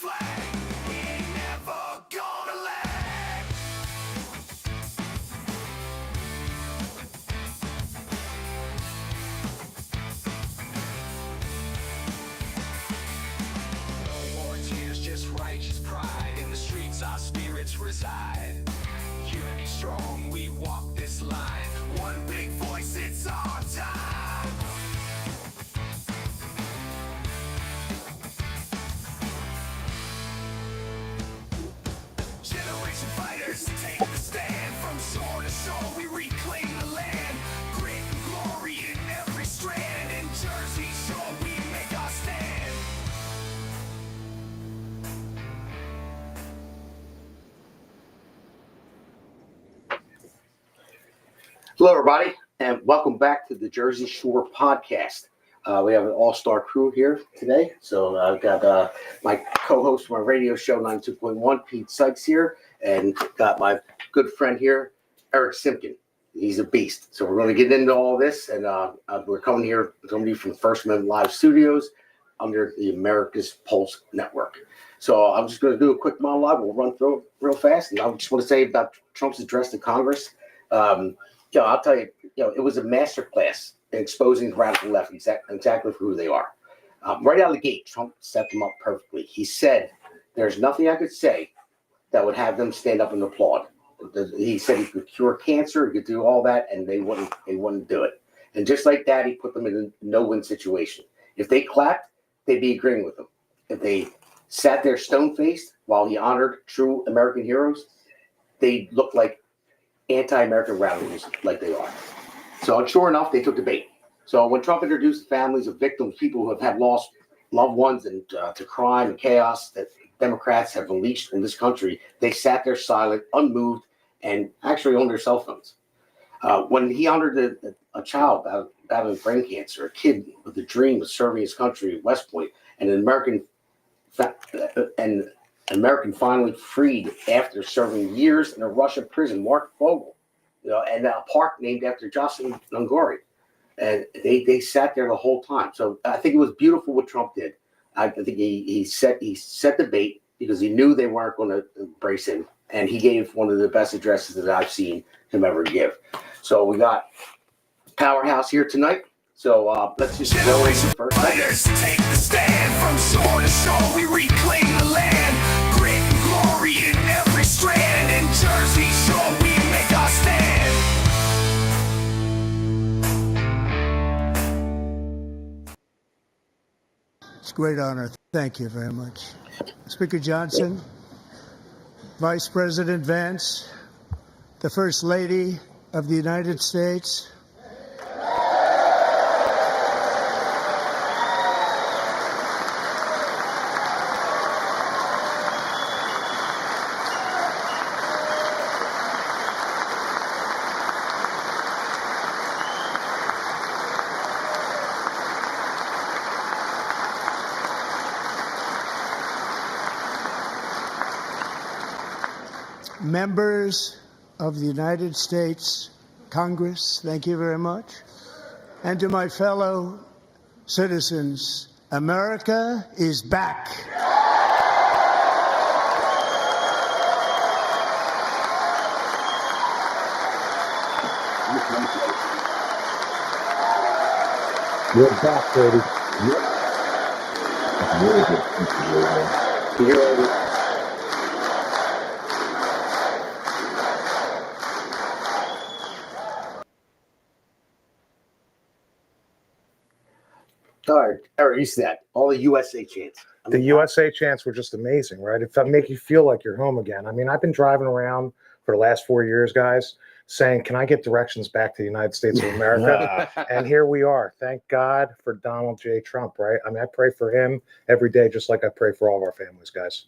flag. We ain't never gonna lag. No more tears, just righteous pride. In the streets our spirits reside. Unity strong, we walk this line. One big voice, it's our time. Generation fighters take the stand. From shore to shore we reclaim the land. Grit and glory in every strand. In Jersey Shore we make our stand. Hello, everybody, and welcome back to the Jersey Shore podcast. We have an all-star crew here today. So I've got my co-host from my radio show, 92.1, Pete Sykes here, and got my good friend here, Eric Simpkin. He's a beast. So we're going to get into all this, and we're coming here from the First Amendment Live Studios under the America's Pulse Network. So I'm just going to do a quick monologue. We'll run through it real fast, and I just want to say about Trump's address to Congress. I'll tell you, it was a masterclass in exposing the radical left exactly for who they are. Right out of the gate, Trump set them up perfectly. He said, there's nothing I could say that would have them stand up and applaud. He said he could cure cancer, he could do all that, and they wouldn't do it. And just like that, he put them in a no-win situation. If they clapped, they'd be agreeing with him. If they sat there stone-faced while he honored true American heroes, they looked like anti-American radicals like they are. So sure enough, they took the bait. So when Trump introduced families of victims, people who have had lost loved ones and to crime and chaos that Democrats have unleashed in this country, they sat there silent, unmoved, and actually on their cell phones. When he honored a child battling brain cancer, a kid with a dream of serving his country at West Point, and an American finally freed after serving years in a Russian prison, Mark Vogel, and a park named after Jocelyn Nungori. And they sat there the whole time. So I think it was beautiful what Trump did. I think he set the bait because he knew they weren't going to embrace him. And he gave one of the best addresses that I've seen him ever give. So we got Powerhouse here tonight. So let's just go in first. Fighters take the stand. From shore to shore we reclaim the land. Grit and glory in every strand. In Jersey Shore we make our stand. It's a great honor. Thank you very much. Speaker Johnson, Vice President Vance, the First Lady of the United States, members of the United States Congress, thank you very much. And to my fellow citizens, America is back. You're back, baby. Yep. Really good. You're All right, Eric, you see that. All the USA chants. The USA chants were just amazing, right? It make you feel like you're home again. I mean, I've been driving around for the last 4 years, guys, saying, can I get directions back to the United States of America? And here we are. Thank God for Donald J. Trump, right? I mean, I pray for him every day, just like I pray for all of our families, guys.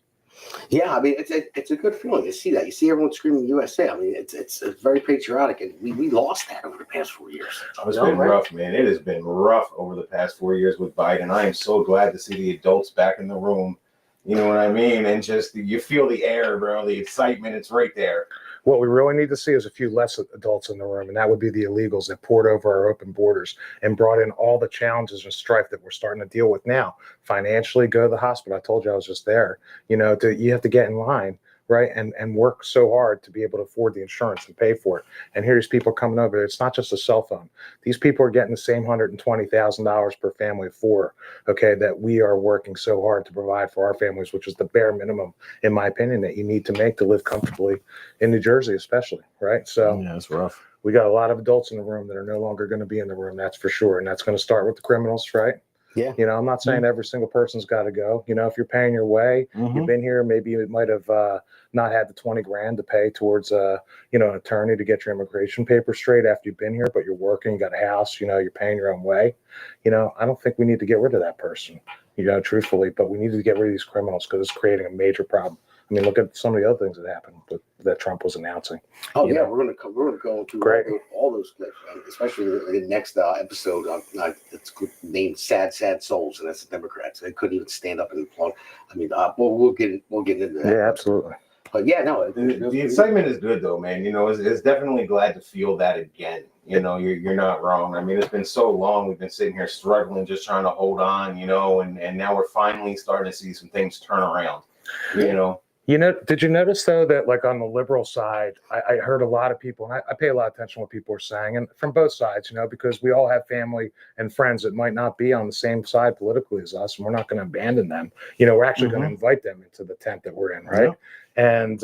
Yeah, I mean, it's a good feeling to see that. You see everyone screaming USA. I mean, it's very patriotic, and we lost that over the past 4 years. It's been rough, man. It has been rough over the past 4 years with Biden. I am so glad to see the adults back in the room. You know what I mean? And just you feel the air, bro, the excitement. It's right there. What we really need to see is a few less adults in the room, and that would be the illegals that poured over our open borders and brought in all the challenges and strife that we're starting to deal with now. Financially, go to the hospital. I told you I was just there. You know, you have to get in line, right, and work so hard to be able to afford the insurance and pay for it. And here's people coming over. It's not just a cell phone. These people are getting the same $120,000 per family of four, okay, that we are working so hard to provide for our families, which is the bare minimum, in my opinion, that you need to make to live comfortably in New Jersey, especially, right? So Yeah, it's rough. we got a lot of adults in the room that are no longer going to be in the room, that's for sure. And that's going to start with the criminals, right? Yeah. You know, I'm not saying every single person's got to go. You know, if you're paying your way, you've been here, maybe you might have not had the 20 grand to pay towards, you know, an attorney to get your immigration papers straight after you've been here, but you're working, you got a house, you know, you're paying your own way. You know, I don't think we need to get rid of that person, you know, truthfully, but we need to get rid of these criminals because it's creating a major problem. I mean, look at some of the other things that happened that Trump was announcing. Oh You yeah, know. we're gonna go through Great. all those clips, especially the next episode. It's named "Sad Souls," and that's the Democrats. They couldn't even stand up and applaud. I mean, we'll get into that. Yeah, absolutely. But yeah, no, The excitement is good though, man. You know, it's definitely glad to feel that again. You know, you're not wrong. I mean, it's been so long. We've been sitting here struggling, just trying to hold on, you know, and now we're finally starting to see some things turn around, you know. You know, did you notice though that like on the liberal side, I heard a lot of people, and I pay a lot of attention to what people are saying, and from both sides, you know, because we all have family and friends that might not be on the same side politically as us, and we're not going to abandon them. You know, we're actually going to invite them into the tent that we're in, right? And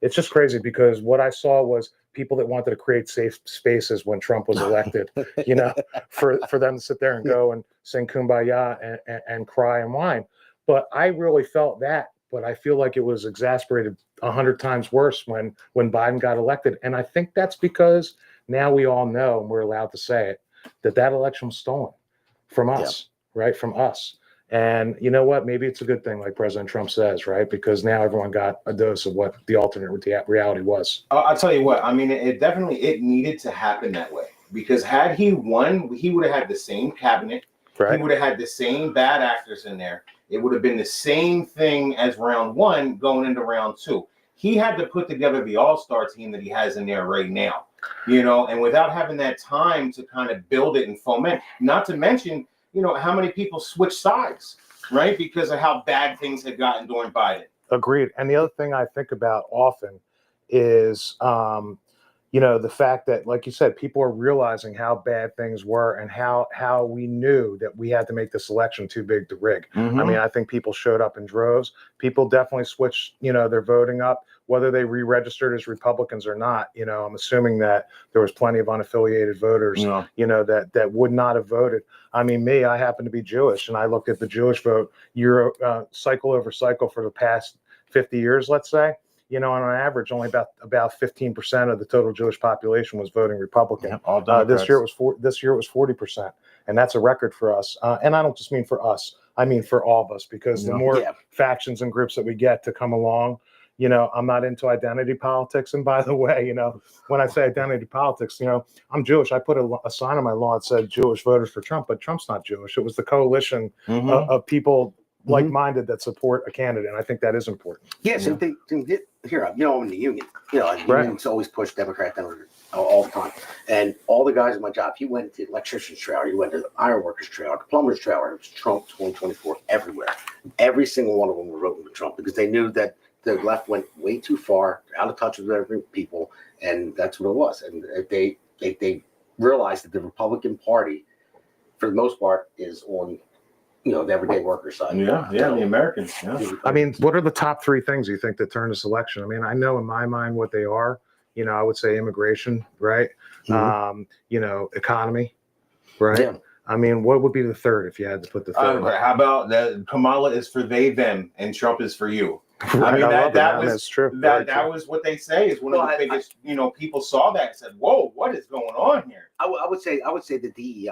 it's just crazy because what I saw was people that wanted to create safe spaces when Trump was elected, you know, for them to sit there and go and sing Kumbaya and cry and whine. But I really felt that. But I feel like it was exasperated 100 times worse when Biden got elected. And I think that's because now we all know, and we're allowed to say it, that election was stolen from us, right? From us. And you know what? Maybe it's a good thing, like President Trump says, right? Because now everyone got a dose of what the alternate reality was. I'll tell you what. I mean, it definitely needed to happen that way because had he won, he would have had the same cabinet. Right. He would have had the same bad actors in there. It would have been the same thing as round one going into round two. He had to put together the all-star team that he has in there right now, you know, and without having that time to kind of build it and foment, not to mention, you know, how many people switched sides, right? Because of how bad things had gotten during Biden. Agreed. And the other thing I think about often is, you know, the fact that, like you said, people are realizing how bad things were and how we knew that we had to make this election too big to rig. I mean, I think people showed up in droves. People definitely switched, you know, their voting up, whether they re-registered as Republicans or not. You know, I'm assuming that there was plenty of unaffiliated voters, you know, that would not have voted. I mean, I happen to be Jewish, and I looked at the Jewish vote cycle over cycle for the past 50 years, let's say. You know, on average, only about 15% of the total Jewish population was voting Republican. Yeah, all Democrats. This year it was 40%, and that's a record for us. And I don't just mean for us; I mean for all of us, because the more factions and groups that we get to come along, you know, I'm not into identity politics. And by the way, you know, when I say identity politics, you know, I'm Jewish. I put a sign on my lawn that said Jewish voters for Trump, but Trump's not Jewish. It was the coalition of people like-minded that support a candidate, and I think that is important. Yes, and they here, you know, I'm in the union. You know, the unions always push Democrat all the time. And all the guys at my job, you went to the electrician's trailer, you went to the iron workers trailer, the plumber's trailer. It was Trump 2024 everywhere. Every single one of them were voting for Trump because they knew that the left went way too far, out of touch with every people, and that's what it was. And they realized that the Republican Party, for the most part, is on, you know, the everyday worker side. Yeah, the Americans. Yeah. I mean, what are the top three things you think that turn this election? I mean, I know in my mind what they are. You know, I would say immigration, right? You know, economy, right? Yeah. I mean, what would be the third if you had to put the third? How about that? Kamala is for they, them, and Trump is for you. Right. I mean, that's true. That was what they say is one of the biggest. You know, people saw that and said, "Whoa, what is going on here?" I would say the DEI.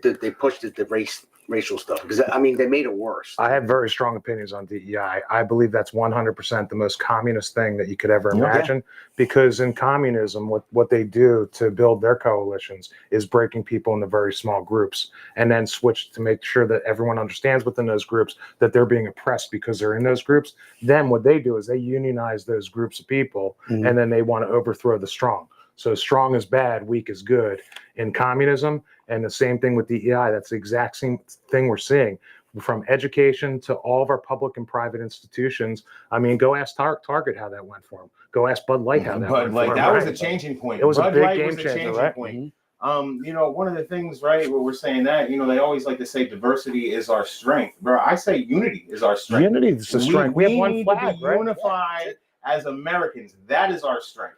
They pushed it, the race racial stuff? Because I mean, they made it worse. I have very strong opinions on DEI. I believe that's 100% the most communist thing that you could ever Yeah. imagine, because in communism, what they do to build their coalitions is breaking people into very small groups and then switch to make sure that everyone understands within those groups that they're being oppressed because they're in those groups. Then what they do is they unionize those groups of people, Mhm. and then they want to overthrow the strong. So strong is bad, weak is good in communism. And the same thing with DEI. That's the exact same thing we're seeing from education to all of our public and private institutions. I mean, go ask Target how that went for them. Go ask Bud Light how that But went like for them. that was right? a changing point. It was a Bud big Light game was a changer, changing right? point. One of the things, right, where we're saying that, they always like to say diversity is our strength, bro. I say unity is our strength. Unity is the strength. We have one need flag, to be right? unified as Americans. That is our strength.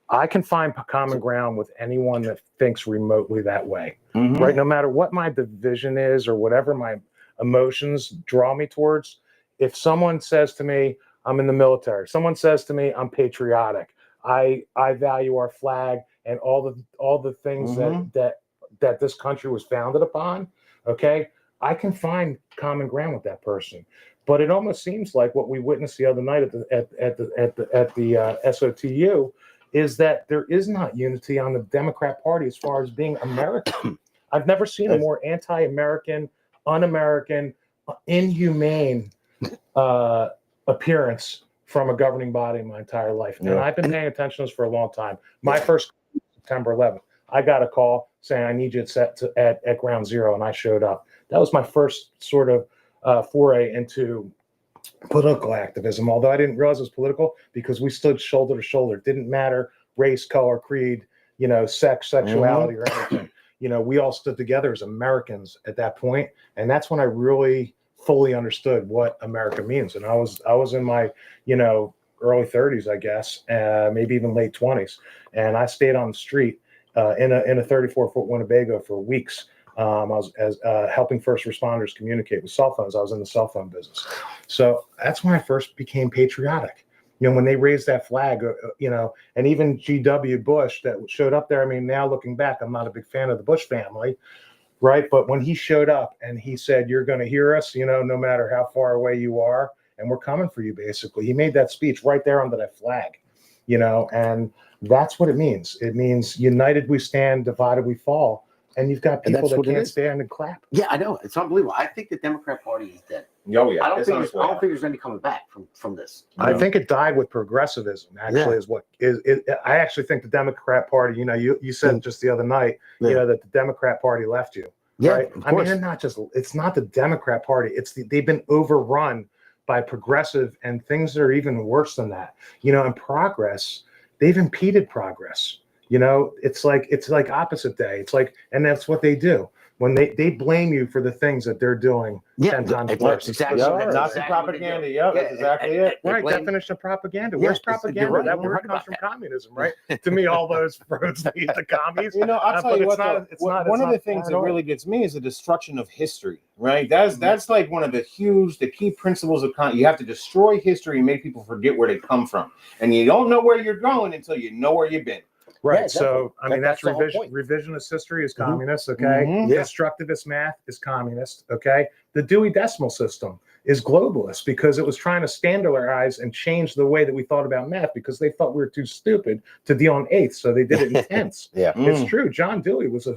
I can find common ground with anyone that thinks remotely that way, Mm-hmm. right? No matter what my division is or whatever my emotions draw me towards. If someone says to me, I'm in the military, someone says to me, I'm patriotic, I value our flag and all the things Mhm. that this country was founded upon, okay, I can find common ground with that person. But it almost seems like what we witnessed the other night at the SOTU is that there is not unity on the Democrat Party as far as being American. I've never seen a more anti-American, un-American, inhumane appearance from a governing body in my entire life. And Yeah. I've been paying attention to this for a long time. My first September 11th, I got a call saying I need you at Ground Zero, and I showed up. That was my first sort of foray into political activism, although I didn't realize it was political because we stood shoulder to shoulder. It didn't matter race, color, creed, sex, sexuality, or anything. We all stood together as Americans at that point, and that's when I really fully understood what America means. And I was in my early 30s, I guess, maybe even late 20s, and I stayed on the street in a 34-foot Winnebago for weeks. I was helping first responders communicate with cell phones. I was in the cell phone business. So that's when I first became patriotic. When they raised that flag, and even G.W. Bush that showed up there. I mean, now looking back, I'm not a big fan of the Bush family, right? But when he showed up and he said, you're going to hear us, no matter how far away you are, and we're coming for you, basically. He made that speech right there under that flag, and that's what it means. It means united we stand, divided we fall. And you've got people that can't stand and clap. Yeah, I know. It's unbelievable. I think the Democrat Party is dead. Oh, yeah. I don't think there's any coming back from this. I think it died with progressivism. Actually, is what is it? I actually think the Democrat Party. You said just the other night, that the Democrat Party left you. Yeah, right? of I mean, course. they're not just. It's not the Democrat Party. They've been overrun by progressive and things that are even worse than that. And progress. They've impeded progress. It's like opposite day. It's like, and that's what they do when they blame you for the things that they're doing 10 times worse. Exactly. Yeah, That's Nazi exactly what they propaganda. do. Yeah, that's exactly it. Right, blame- definition of propaganda. Yeah, Where's you're propaganda? right. That You're word right comes about from that. communism, right? To me, all those roads lead to commies. I'll tell but you it's what, not- it's not- one it's of the not things that paranoia. really gets me is the destruction of history, right? That's like one of the key principles of you have to destroy history and make people forget where they come from. And you don't know where you're going until you know where you've been. Right. Yeah, So, I mean, that's that's the whole point. revisionist history is Mhm. communist. Okay. Mhm. Yeah. Constructivist math is communist. Okay. The Dewey Decimal System is globalist because it was trying to standardize and change the way that we thought about math because they thought we were too stupid to deal in eighths. So they did it in tenths. Yeah. It's true. John Dewey was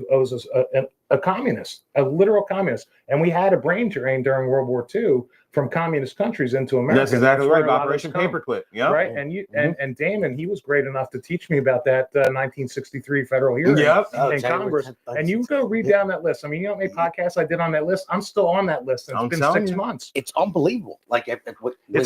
a communist, a literal communist. And we had a brain drain during World War II from communist countries into America. That's exactly where right. a lot of this Operation come. Paperclip. Yeah. Right, and Damon, he was great enough to teach me about that 1963 federal hearing Yep. in Congress. And you go read down that list. I mean, you know how many podcasts I did on that list? I'm still on that list, and I'm it's been telling 6 you. months. It's unbelievable. Like when It's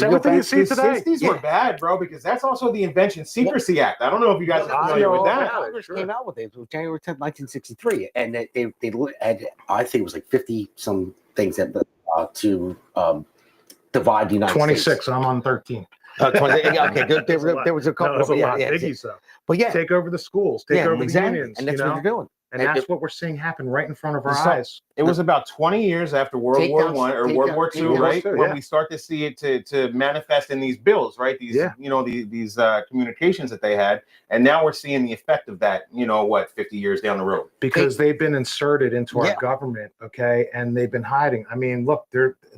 you go everything back- you see The today. 60s were bad, bro, because that's also the Invention Secrecy Act. I don't know if you guys are I familiar know with all that. about it. Congress Sure. came out with it. It was January 10th, 1963, and they had, I think it was like 50 some things that to divide the United 26. States. I'm on 13. 20, okay, good. That's a lot. There was a couple. No, that's a lot. Yeah, Biggies, though. but yeah, Take over the schools. Take over the exactly. unions. And that's you what know? they're doing. And And that's what we're seeing happen right in front of our So- eyes. It was about 20 years after World War Takedowns- One or takedown- World War Two, takedowns, right? too, When yeah. we start to see it to manifest in these bills, right? These, Yeah. these communications that they had, and now we're seeing the effect of that. 50 years down the road. Because they've been inserted into our Yeah. government, okay, and they've been hiding. I mean, look,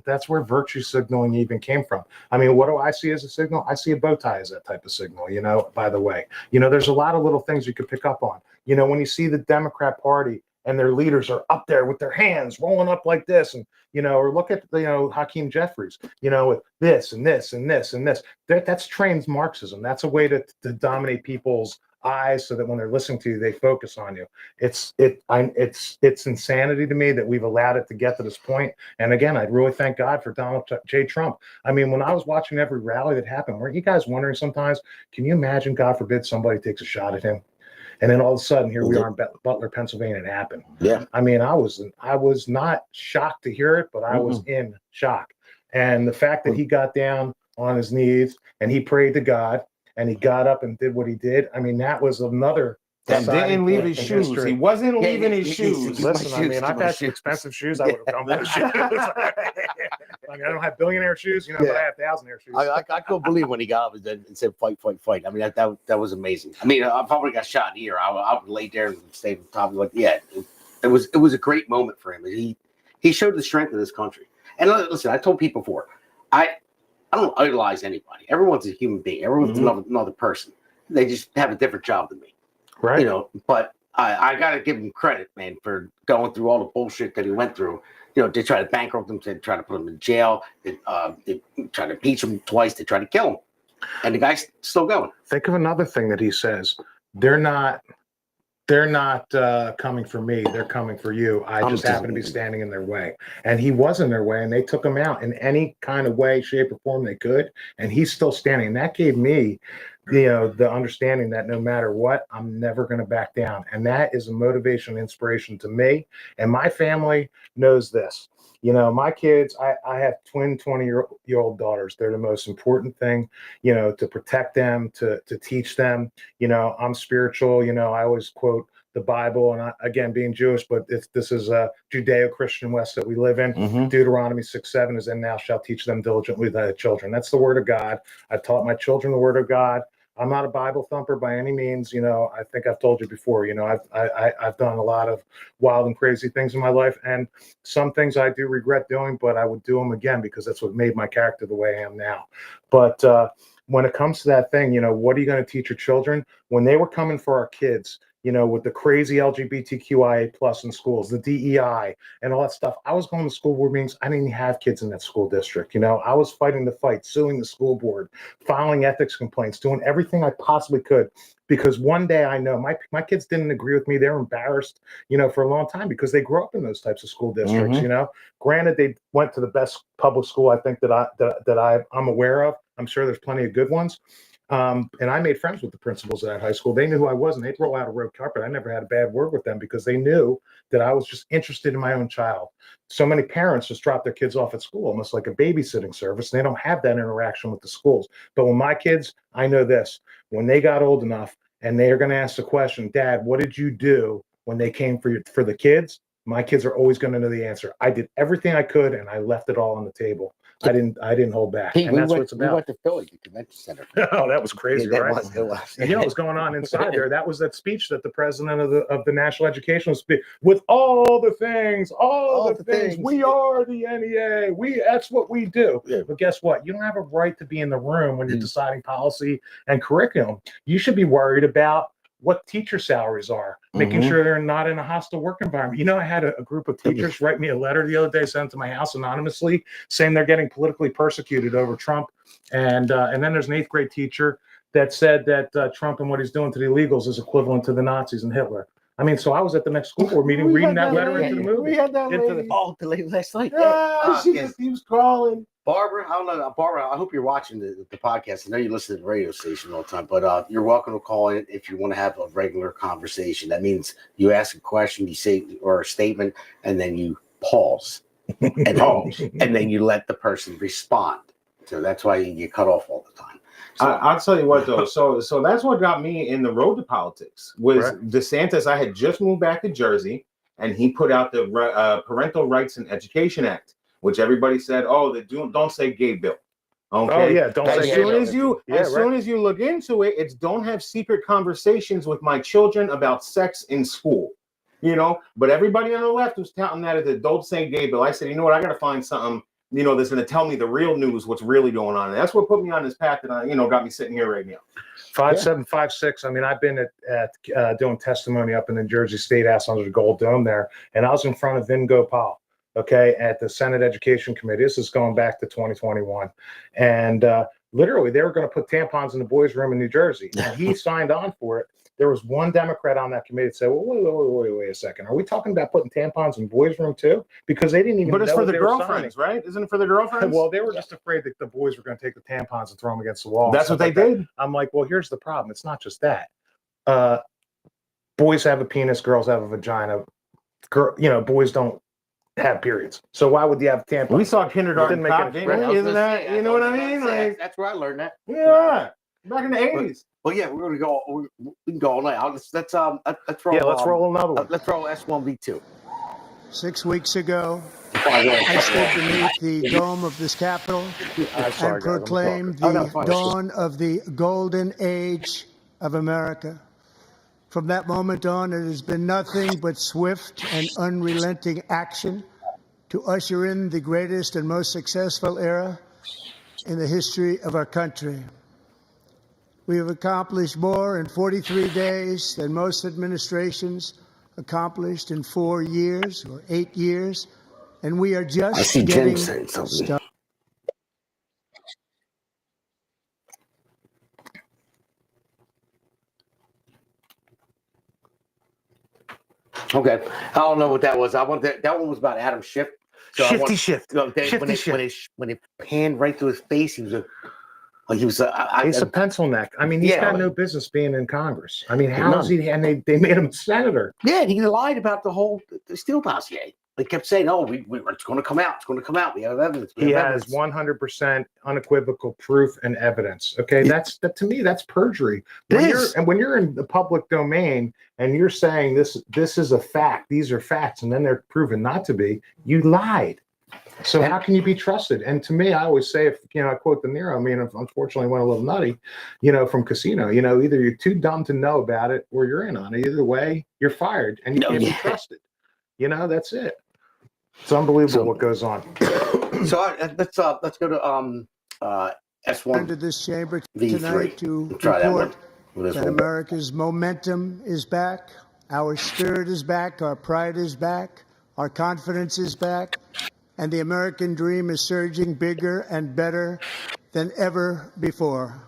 that's where virtue signaling even came from. I mean, what do I see as a signal? I see a bow tie as that type of signal, by the way. There's a lot of little things you could pick up on. When you see the Democrat Party and their leaders are up there with their hands rolling up like this, and or look at Hakeem Jeffries, with this and this and this and this. That's trained Marxism. That's a way to dominate people's eyes so that when they're listening to you, they focus on you. It's insanity to me that we've allowed it to get to this point. And again, I'd really thank God for Donald J. Trump. I mean, when I was watching every rally that happened, weren't you guys wondering sometimes, can you imagine, God forbid, somebody takes a shot at him? And then all of a sudden, here we are in Butler, Pennsylvania, it happened. Yeah. I mean, I was not shocked to hear it, but I was in shock. And the fact that he got down on his knees and he prayed to God and he got up and did what he did, I mean, that was another. And deciding didn't leave point his in shoes. history. He wasn't Yeah, leaving his he- shoes. he- Listen, my I mean, shoes, I've my had shoes. expensive shoes. I would have come with shoes. I mean, I don't have billionaire shoes, but I have thousandaire shoes. I couldn't believe when he got up and said, fight, fight, fight. I mean, that was amazing. I mean, if I would have got shot here, I would lay there and stay on top of it. Yeah, it was a great moment for him. He showed the strength of this country. And listen, I told people before, I don't idolize anybody. Everyone's a human being. Everyone's another person. They just have a different job than me. Right. But I got to give him credit, man, for going through all the bullshit that he went through. They tried to bankrupt him, they tried to put him in jail, they tried to impeach him twice, they tried to kill him. And the guy's still going. Think of another thing that he says. They're not coming for me. They're coming for you. I just happen to be standing in their way. And he was in their way, and they took him out in any kind of way, shape, or form they could. And he's still standing. And that gave me, the understanding that no matter what, I'm never going to back down. And that is a motivation and inspiration to me. And my family knows this. My kids, I have twin 20-year-old daughters. They're the most important thing, to protect them, to teach them. I'm spiritual. I always quote the Bible, and again, being Jewish, but this is a Judeo-Christian West that we live in. Deuteronomy 6:7 is, and thou shalt teach them diligently thy children. That's the word of God. I've taught my children the word of God. I'm not a Bible thumper by any means. I think I've told you before, I've done a lot of wild and crazy things in my life, and some things I do regret doing, but I would do them again because that's what made my character the way I am now. But when it comes to that thing, what are you going to teach your children? When they were coming for our kids, with the crazy LGBTQIA plus in schools, the DEI and all that stuff. I was going to school board meetings. I didn't even have kids in that school district. I was fighting the fight, suing the school board, filing ethics complaints, doing everything I possibly could. Because one day I know my kids didn't agree with me. They were embarrassed, for a long time because they grew up in those types of school districts. Granted, they went to the best public school I think that I'm aware of. I'm sure there's plenty of good ones. And I made friends with the principals at that high school. They knew who I was, and they'd roll out a red carpet. I never had a bad word with them because they knew that I was just interested in my own child. So many parents just drop their kids off at school, almost like a babysitting service. And they don't have that interaction with the schools. But when my kids, I know this, when they got old enough and they are going to ask the question, Dad, what did you do when they came for the kids? My kids are always going to know the answer. I did everything I could, and I left it all on the table. I didn't hold back. Hey, and that's what it's about. We went to Philly, the convention center. Oh, that was crazy, Yeah, right? It was. And you know what's going on inside there? That was that speech that the president of the National Educational Speech, with all the things, we are the NEA. That's what we do. Yeah. But guess what? You don't have a right to be in the room when you're deciding policy and curriculum. You should be worried about what teacher salaries are, making sure they're not in a hostile work environment. I had a group of teachers write me a letter the other day, sent to my house anonymously, saying they're getting politically persecuted over Trump. And then there's an 8th grade teacher that said that Trump and what he's doing to the illegals is equivalent to the Nazis and Hitler. I mean, so I was at the next school board meeting reading that letter into the movie. We had that Into lady. The lady last night. She was crawling. Barbara, I don't know. Barbara, I hope you're watching the podcast. I know you listen to the radio station all the time, but you're welcome to call in if you want to have a regular conversation. That means you ask a question, you say, or a statement, and then you pause. And then you let the person respond. So that's why you get cut off all the time. So, I'll tell you what though. So that's what got me in the road to politics was Right. DeSantis. I had just moved back to Jersey, and he put out the Parental Rights and Education Act, which everybody said, "Oh, the don't say gay bill." Okay. Oh yeah, don't As say soon gay as you Yeah, as soon as you look into it, it's don't have secret conversations with my children about sex in school. You know, but everybody on the left was touting that as a don't say gay bill. I said, you know what, I gotta find something, that's gonna tell me the real news, what's really going on. And that's what put me on this path that got me sitting here right now. 5756. I mean, I've been at doing testimony up in the Jersey State House under the Gold Dome there, and I was in front of Vin Gopal, okay, at the Senate Education Committee. This is going back to 2021, and literally they were going to put tampons in the boys' room in New Jersey, and he signed on for it. There was one Democrat on that committee that said, "Well, wait a second. Are we talking about putting tampons in boys' room too?" Because they didn't even. But it's know for what the they were girlfriends, right? Isn't it for the girlfriends? Well, they were just afraid that the boys were going to take the tampons and throw them against the wall. That's what they did. I'm like, well, here's the problem. It's not just that. Boys have a penis, girls have a vagina. Boys don't have periods. So why would you have tampons? We saw Kindergarten Didn't make Cop, any didn't sense. I we? was Isn't gonna that, say, you know what I was mean? gonna say, Like, that's where I learned that. yeah, back in the 80s. Well, yeah, we're gonna go. We can go all night. Let's roll. Let's roll another one. Let's roll S1V2. 6 weeks ago, I stood beneath the dome of this Capitol and proclaimed the dawn of the golden age of America. From that moment on, it has been nothing but swift and unrelenting action to usher in the greatest and most successful era in the history of our country. We have accomplished more in 43 days than most administrations accomplished in 4 years or 8 years, and we are just getting started. Okay, I don't know what that was. I want that one was about Adam Schiff. Shift. When it panned right through his face, he was He's a pencil neck. I mean, he's got no business being in Congress. I mean, how is he? And they made him senator. Yeah, and he lied about the Steele dossier. They kept saying, "Oh, it's going to come out. It's going to come out. We have evidence." He has 100% unequivocal proof and evidence. Okay, to me, that's perjury. When you're in the public domain and you're saying this is a fact, these are facts, and then they're proven not to be, you lied. So how can you be trusted? And to me, I always say, I quote De Niro, unfortunately went a little nutty, from Casino, either you're too dumb to know about it or you're in on it. Either way, you're fired and you can't be trusted. That's it. It's unbelievable what goes on. So let's go to S1. Into this chamber V3. tonight to Try that report one. that America's momentum is back, our spirit is back, our pride is back, our confidence is back, and the American dream is surging bigger and better than ever before.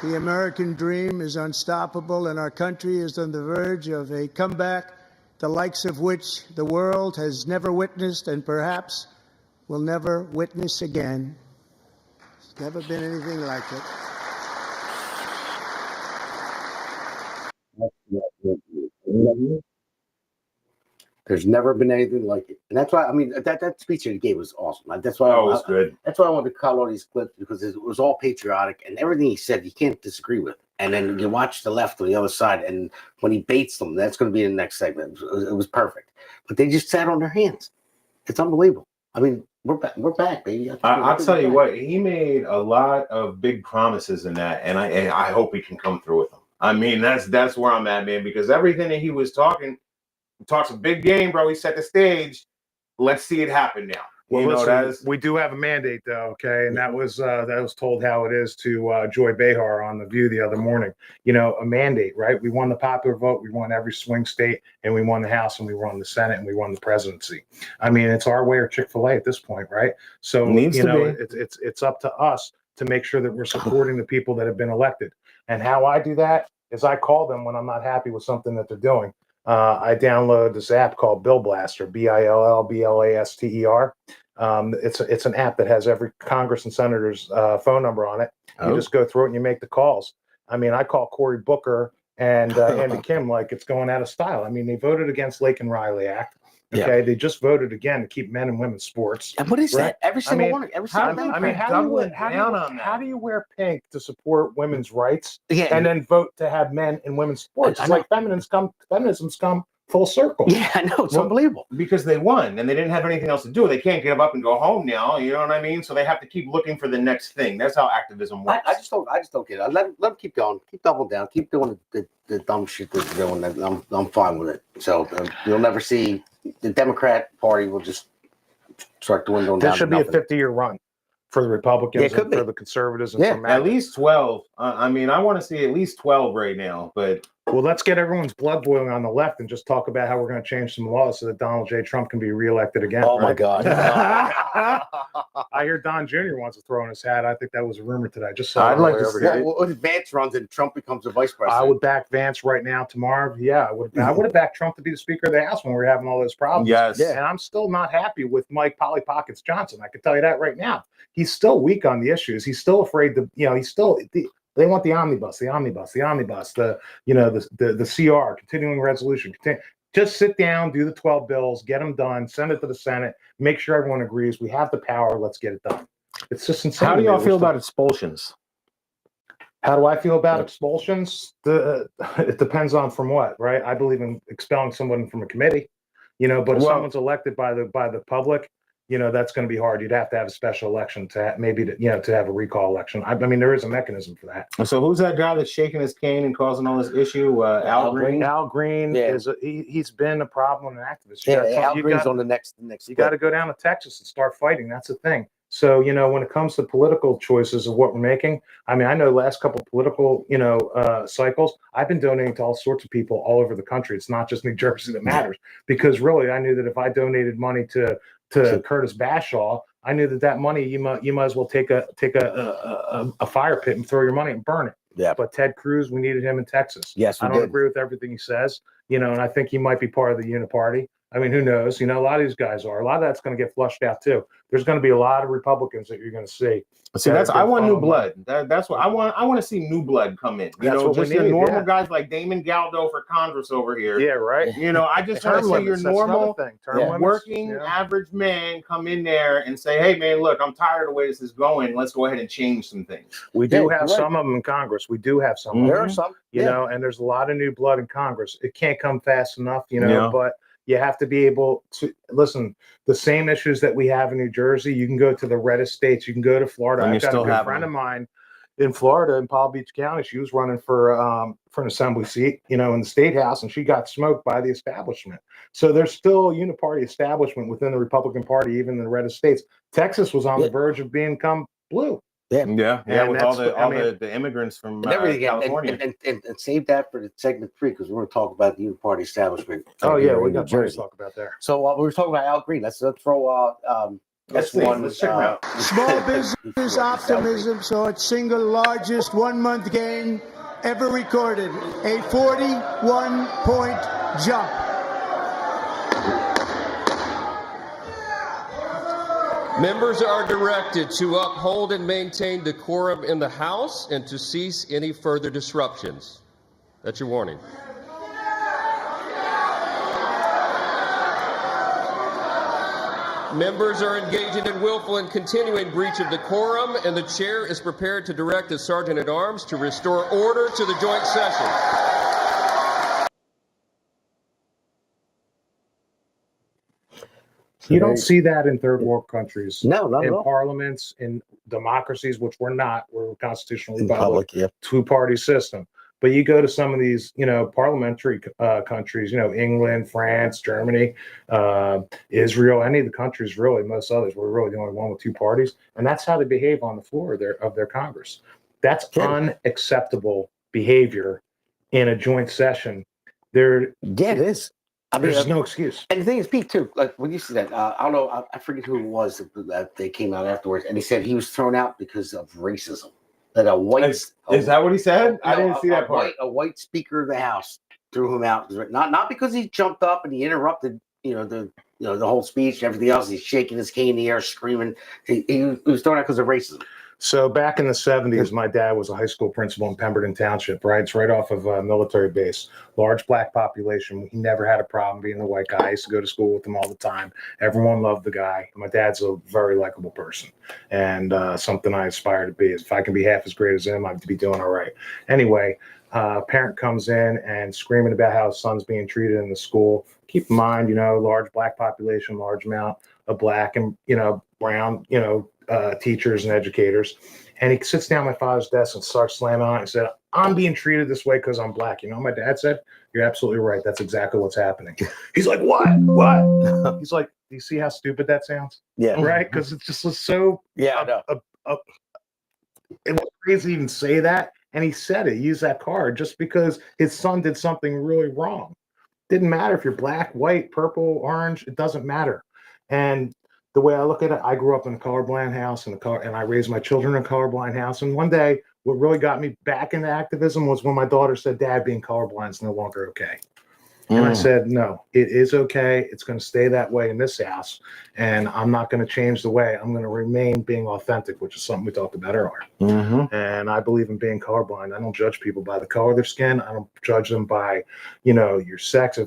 The American dream is unstoppable, and our country is on the verge of a comeback, the likes of which the world has never witnessed and perhaps will never witness again. There's never been anything like it. There's never been anything like it, and that's why that speech that he gave was awesome. That's why That was good. That's why I wanted to call all these clips, because it was all patriotic and everything he said you can't disagree with. And then you watch the left on the other side, and when he baits them, that's going to be in the next segment. It was perfect, but they just sat on their hands. It's unbelievable. I mean, we're back, baby. I'll tell you what, he made a lot of big promises in that, and I hope he can come through with them. I mean, that's where I'm at, man, because everything that he was talks a big game, bro. He set the stage. Let's see it happen now. Well, we do have a mandate, though, okay, and that was told how it is to Joy Behar on The View the other morning. A mandate, right? We won the popular vote, we won every swing state, and we won the House, and we won the Senate, and we won the presidency. I mean, it's our way or Chick-fil-A at this point, right? So it's up to us to make sure that we're supporting the people that have been elected. And how I do that is I call them when I'm not happy with something that they're doing. I download this app called Bill Blaster, BILLBLASTER. It's an app that has every Congress and senator's phone number on it. You just go through it and you make the calls. I mean, I call Cory Booker and Andy Kim like it's going out of style. I mean, they voted against Lake and Riley Act. Okay, they just voted again to keep men and women's sports. And what is Right. that? Every single one. Every single how- one. I mean, how do you wear- how do you wear pink to support women's rights Yeah. and then vote to have men and women's sports? I It's know. like feminism's come full circle. Yeah, I know. It's Well, unbelievable. because they won and they didn't have anything else to do. They can't get up and go home now. You know what I mean? So they have to keep looking for the next thing. That's how activism works. I just don't get it. Let them keep going. Keep doubling down. Keep doing the dumb shit that they're doing. I'm fine with it. So you'll never see the Democrat Party will just start dwindling There down. should to be a nothing. 50-year run for the Republicans Yeah, it could and for be. the conservatives and Yeah. for MAGA. At least 12. I mean, I want to see at least 12 right now. But Well, let's get everyone's blood boiling on the left and just talk about how we're going to change some laws so that Donald J. Trump can be reelected again. Oh my right? God. I hear Don Jr. wants to throw in his hat. I think that was a rumor today. I just saw I'd it like all to over see here. it. Well, if Vance runs and Trump becomes the vice president, I would back Vance right now tomorrow. Yeah, I would have backed Trump to be the Speaker of the House when we were having all those problems. yes, Yeah. And I'm still not happy with Mike Polly Pockets Johnson. I can tell you that right now. He's still weak on the issues. He's still afraid to, they want the omnibus, the CR, continuing resolution. Just sit down, do the 12 bills, get them done, send it to the Senate, make sure everyone agrees. We have the power. Let's get it done. It's just insane. how do y'all feel about expulsions? How do I feel about expulsions? It depends on from what, right? I believe in expelling someone from a committee, but if Well- someone's elected by the public, that's going to be hard. You'd have to have a special election to have a recall election. I mean, there is a mechanism for that. So who's that guy that's shaking his cane and causing all this issue? Al Green. Al Green Yeah. he's been a problem and an activist. Al Green's on the next. You got to go down to Texas and start fighting. That's the thing. So, when it comes to political choices of what we're making, I mean, I know the last couple of political, cycles, I've been donating to all sorts of people all over the country. It's not just New Jersey that matters, because really, I knew that if I donated money to Curtis Bashaw, I knew that money you might as well take a fire pit and throw your money and burn it. Yeah. But Ted Cruz, we needed him in Texas. Yes, we I don't did. agree with everything he says, and I think he might be part of the Uniparty. I mean, who knows? A lot of these guys are. A lot of that's going to get flushed out too. There's going to be a lot of Republicans that you're going to see. See, I want new blood. That's what I want. I want to see new blood come in. That's what we just the need, normal yeah. guys like Damon Galdo for Congress over here. Yeah, right. I just want to see your normal working average man come in there and say, "Hey, man, look, I'm tired of the way this is going. Let's go ahead and change some things." We do Yeah, have right. some of them in Congress. We do have some. There of are them, some. and there's a lot of new blood in Congress. It can't come fast enough, Yeah. but you have to be able to listen. The same issues that we have in New Jersey, you can go to the reddest states. You can go to Florida. And I've you got a still good have friend them. of mine in Florida, in Palm Beach County. She was running for an assembly seat, in the state house, and she got smoked by the establishment. So there's still a uniparty establishment within the Republican Party, even in the reddest states. Texas was on the verge of becoming blue. Yeah, And with all that's the immigrants from And everything, California. and save that for the segment 3, because we're going to talk about the Uniparty establishment. Oh yeah, we in got New plenty to talk about there. So we were talking about Al Green. Let's throw Let's see. one. Let's check him out. Small business optimism saw its single largest one-month gain ever recorded, a 41-point jump. Members are directed to uphold and maintain decorum in the House and to cease any further disruptions. That's your warning. Members are engaging in willful and continuing breach of decorum, and the chair is prepared to direct the Sergeant-at-Arms to restore order to the joint session. You don't see that in third world countries. No, not at in all. parliaments, in democracies, which we're not. We're a constitutional In republic, public, yeah. two-party system. But you go to some of these, parliamentary countries, England, France, Germany, Israel, any of the countries, really, most others, we're really the only one with two parties. And that's how they behave on the floor of their Congress. That's unacceptable behavior in a joint session. Yeah, it is. I mean, There's no excuse. and the thing is, Pete, too, like when you see that, I don't know, I forget who it was that they came out afterwards, and he said he was thrown out because of racism. That a white Is that what he said? I didn't see that part. A white Speaker of the House threw him out, not because he jumped up and he interrupted, the whole speech and everything else. He's shaking his cane in the air, screaming. He was thrown out because of racism. So back in the 70s, my dad was a high school principal in Pemberton Township, right? It's right off of a military base, large black population. He never had a problem being the white guy. I used to go to school with him all the time. Everyone loved the guy. My dad's a very likable person, and something I aspire to be. If I can be half as great as him, I'd be doing all right. Anyway, parent comes in and screaming about how his son's being treated in the school. Keep in mind, large black population, large amount of black and, brown, teachers and educators. And he sits down at my father's desk and starts slamming on it and said, I'm being treated this way because I'm black. You know what my dad said? You're absolutely right. That's exactly what's happening. He's like, what? He's like, do you see how stupid that sounds? Yeah. Right? Because it just was so it was crazy to even say that. And he said it, he used that card just because his son did something really wrong. Didn't matter if you're black, white, purple, orange, it doesn't matter. And the way I look at it, I grew up in a colorblind house and I raised my children in a colorblind house. And one day, what really got me back into activism was when my daughter said, Dad, being colorblind is no longer okay. And I said, no, it is okay. It's going to stay that way in this house. And I'm not going to change the way. I'm going to remain being authentic, which is something we talked about earlier. And I believe in being colorblind. I don't judge people by the color of their skin. I don't judge them by, your sex,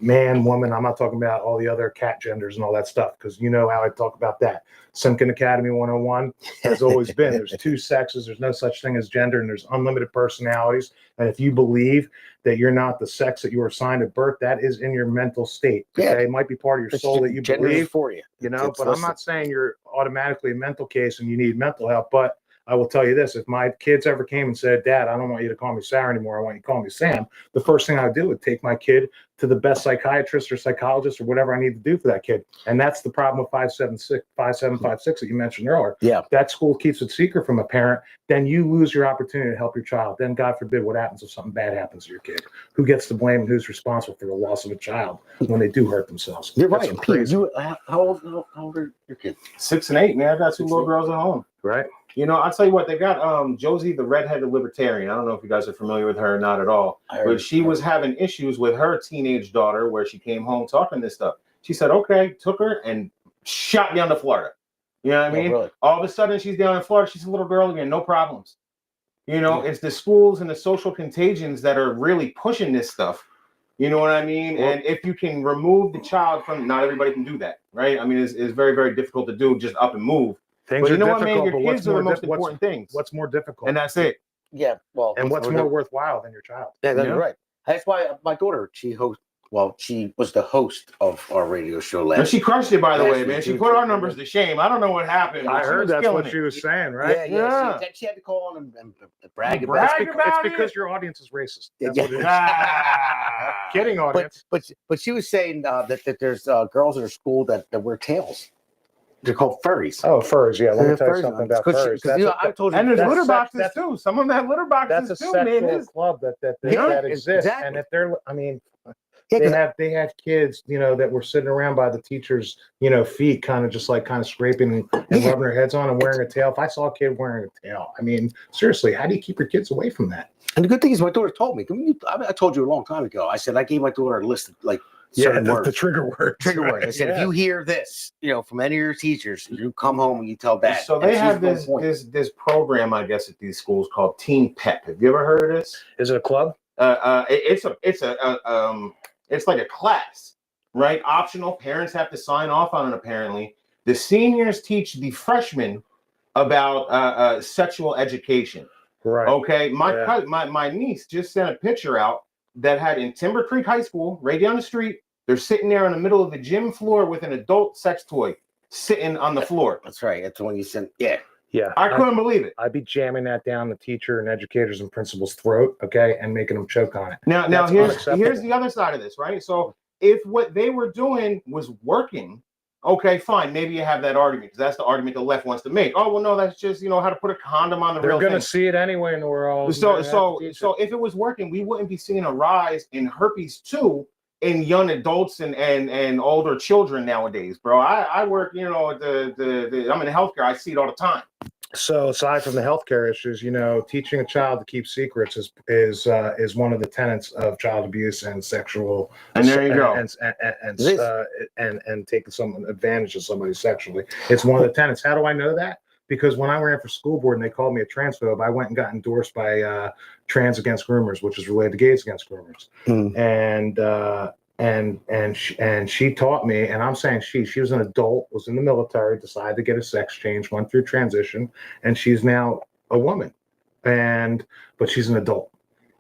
man, woman. I'm not talking about all the other cat genders and all that stuff, because you know how I talk about that. Simkin Academy 101 has always been, there's two sexes. There's no such thing as gender, and there's unlimited personalities. And if you believe that you're not the sex that you were assigned at birth, that is in your mental state. Okay? Yeah. It might be part of your soul that you Gender believe is for you. but I'm not saying you're automatically a mental case and you need mental help. But I will tell you this, if my kids ever came and said, Dad, I don't want you to call me Sarah anymore, I want you to call me Sam, the first thing I would do would take my kid to the best psychiatrist or psychologist or whatever I need to do for that kid. And that's the problem with 5756 that you mentioned earlier. Yeah. That school keeps it secret from a parent, then you lose your opportunity to help your child. Then God forbid what happens if something bad happens to your kid. Who gets to blame and who's responsible for the loss of a child when they do hurt themselves? You're That's right. crazy. How old are your kids? 6 and 8, man. I got 2 little girls at home. Right? I'll tell you what, they got Josie, the redheaded libertarian. I don't know if you guys are familiar with her or not at all, but she was having issues with her teenage daughter where she came home talking this stuff. She said, okay, took her and shot down to Florida. You know what I mean? Really? All of a sudden, she's down in Florida. She's a little girl again, no problems. It's the schools and the social contagions that are really pushing this stuff. You know what I mean? And if you can remove the child from, not everybody can do that, right? I mean, it's very, very difficult to do, just up and move. Things But are what, man? difficult, Your but kids are the most important things. What's more difficult? And that's it. Yeah. Well, And what's more worthwhile than your child? Yeah, that's Yeah. right. That's why my daughter, she was the host of our radio show And last. she crushed it, by the Last way, man. week, She dude. put our numbers to shame. I don't know what happened. I but heard was that's killing what it. she was saying, right? Yeah. Yeah. She had to call on and brag Brag about it. about It's because it. your audience is racist. That's Yeah. what it is. Ah. Kidding, audience. But she was saying that there's girls at her school that wear tails. They're called furries. Oh, furs. Yeah, let me They're tell you furries. something about 'Cause furs. she- 'cause, I told you. And there's That's litter sex- boxes that's- too. Some of them have litter boxes That's a too, man. sexual It's- club that Yeah, exists. exactly. And if they're, I mean, Yeah, 'cause they had kids, that were sitting around by the teachers, feet, kind of scraping and Yeah. rubbing their heads on and wearing a tail. If I saw a kid wearing a tail, I mean, seriously, how do you keep your kids away from that? And the good thing is, my daughter told me. I told you a long time ago. I said I gave my daughter a list of certain words. the trigger words. Trigger words. I said, if you hear this, from any of your teachers, you come home and you tell dad. So And they she's have on this point. this program, I guess, at these schools called Teen Pep. Have you ever heard of this? Is it a club? It's like a class, right? Optional. Parents have to sign off on it. Apparently, the seniors teach the freshmen about sexual education. Right. Okay, Yeah. my niece just sent a picture out that had in Timber Creek High School, right down the street. They're sitting there in the middle of the gym floor with an adult sex toy sitting on the floor. That's right. That's the one you sent. Yeah. Yeah. I couldn't believe it. I'd be jamming that down the teacher and educators and principals' throat, okay, and making them choke on it. Now That's here's unacceptable. the other side of this, right? So if what they were doing was working, okay, fine, maybe you have that argument because that's the argument the left wants to make. Oh well, no, that's just how to put a condom on the They're real going to thing. see it anyway in the world. So They're gonna have to teach it. if it was working, we wouldn't be seeing a rise in herpes 2 in young adults and older children nowadays, bro. I work, I'm in healthcare. I see it all the time. So aside from the healthcare issues, teaching a child to keep secrets is one of the tenets of child abuse and sexual. And there you go. And taking some advantage of somebody sexually. It's one of the tenets. How do I know that? because when I ran for school board and they called me a transphobe, I went and got endorsed by Trans Against Groomers, which is related to Gays Against Groomers. And she taught me, and I'm saying she was an adult, was in the military, decided to get a sex change, went through transition, and she's now a woman, but she's an adult,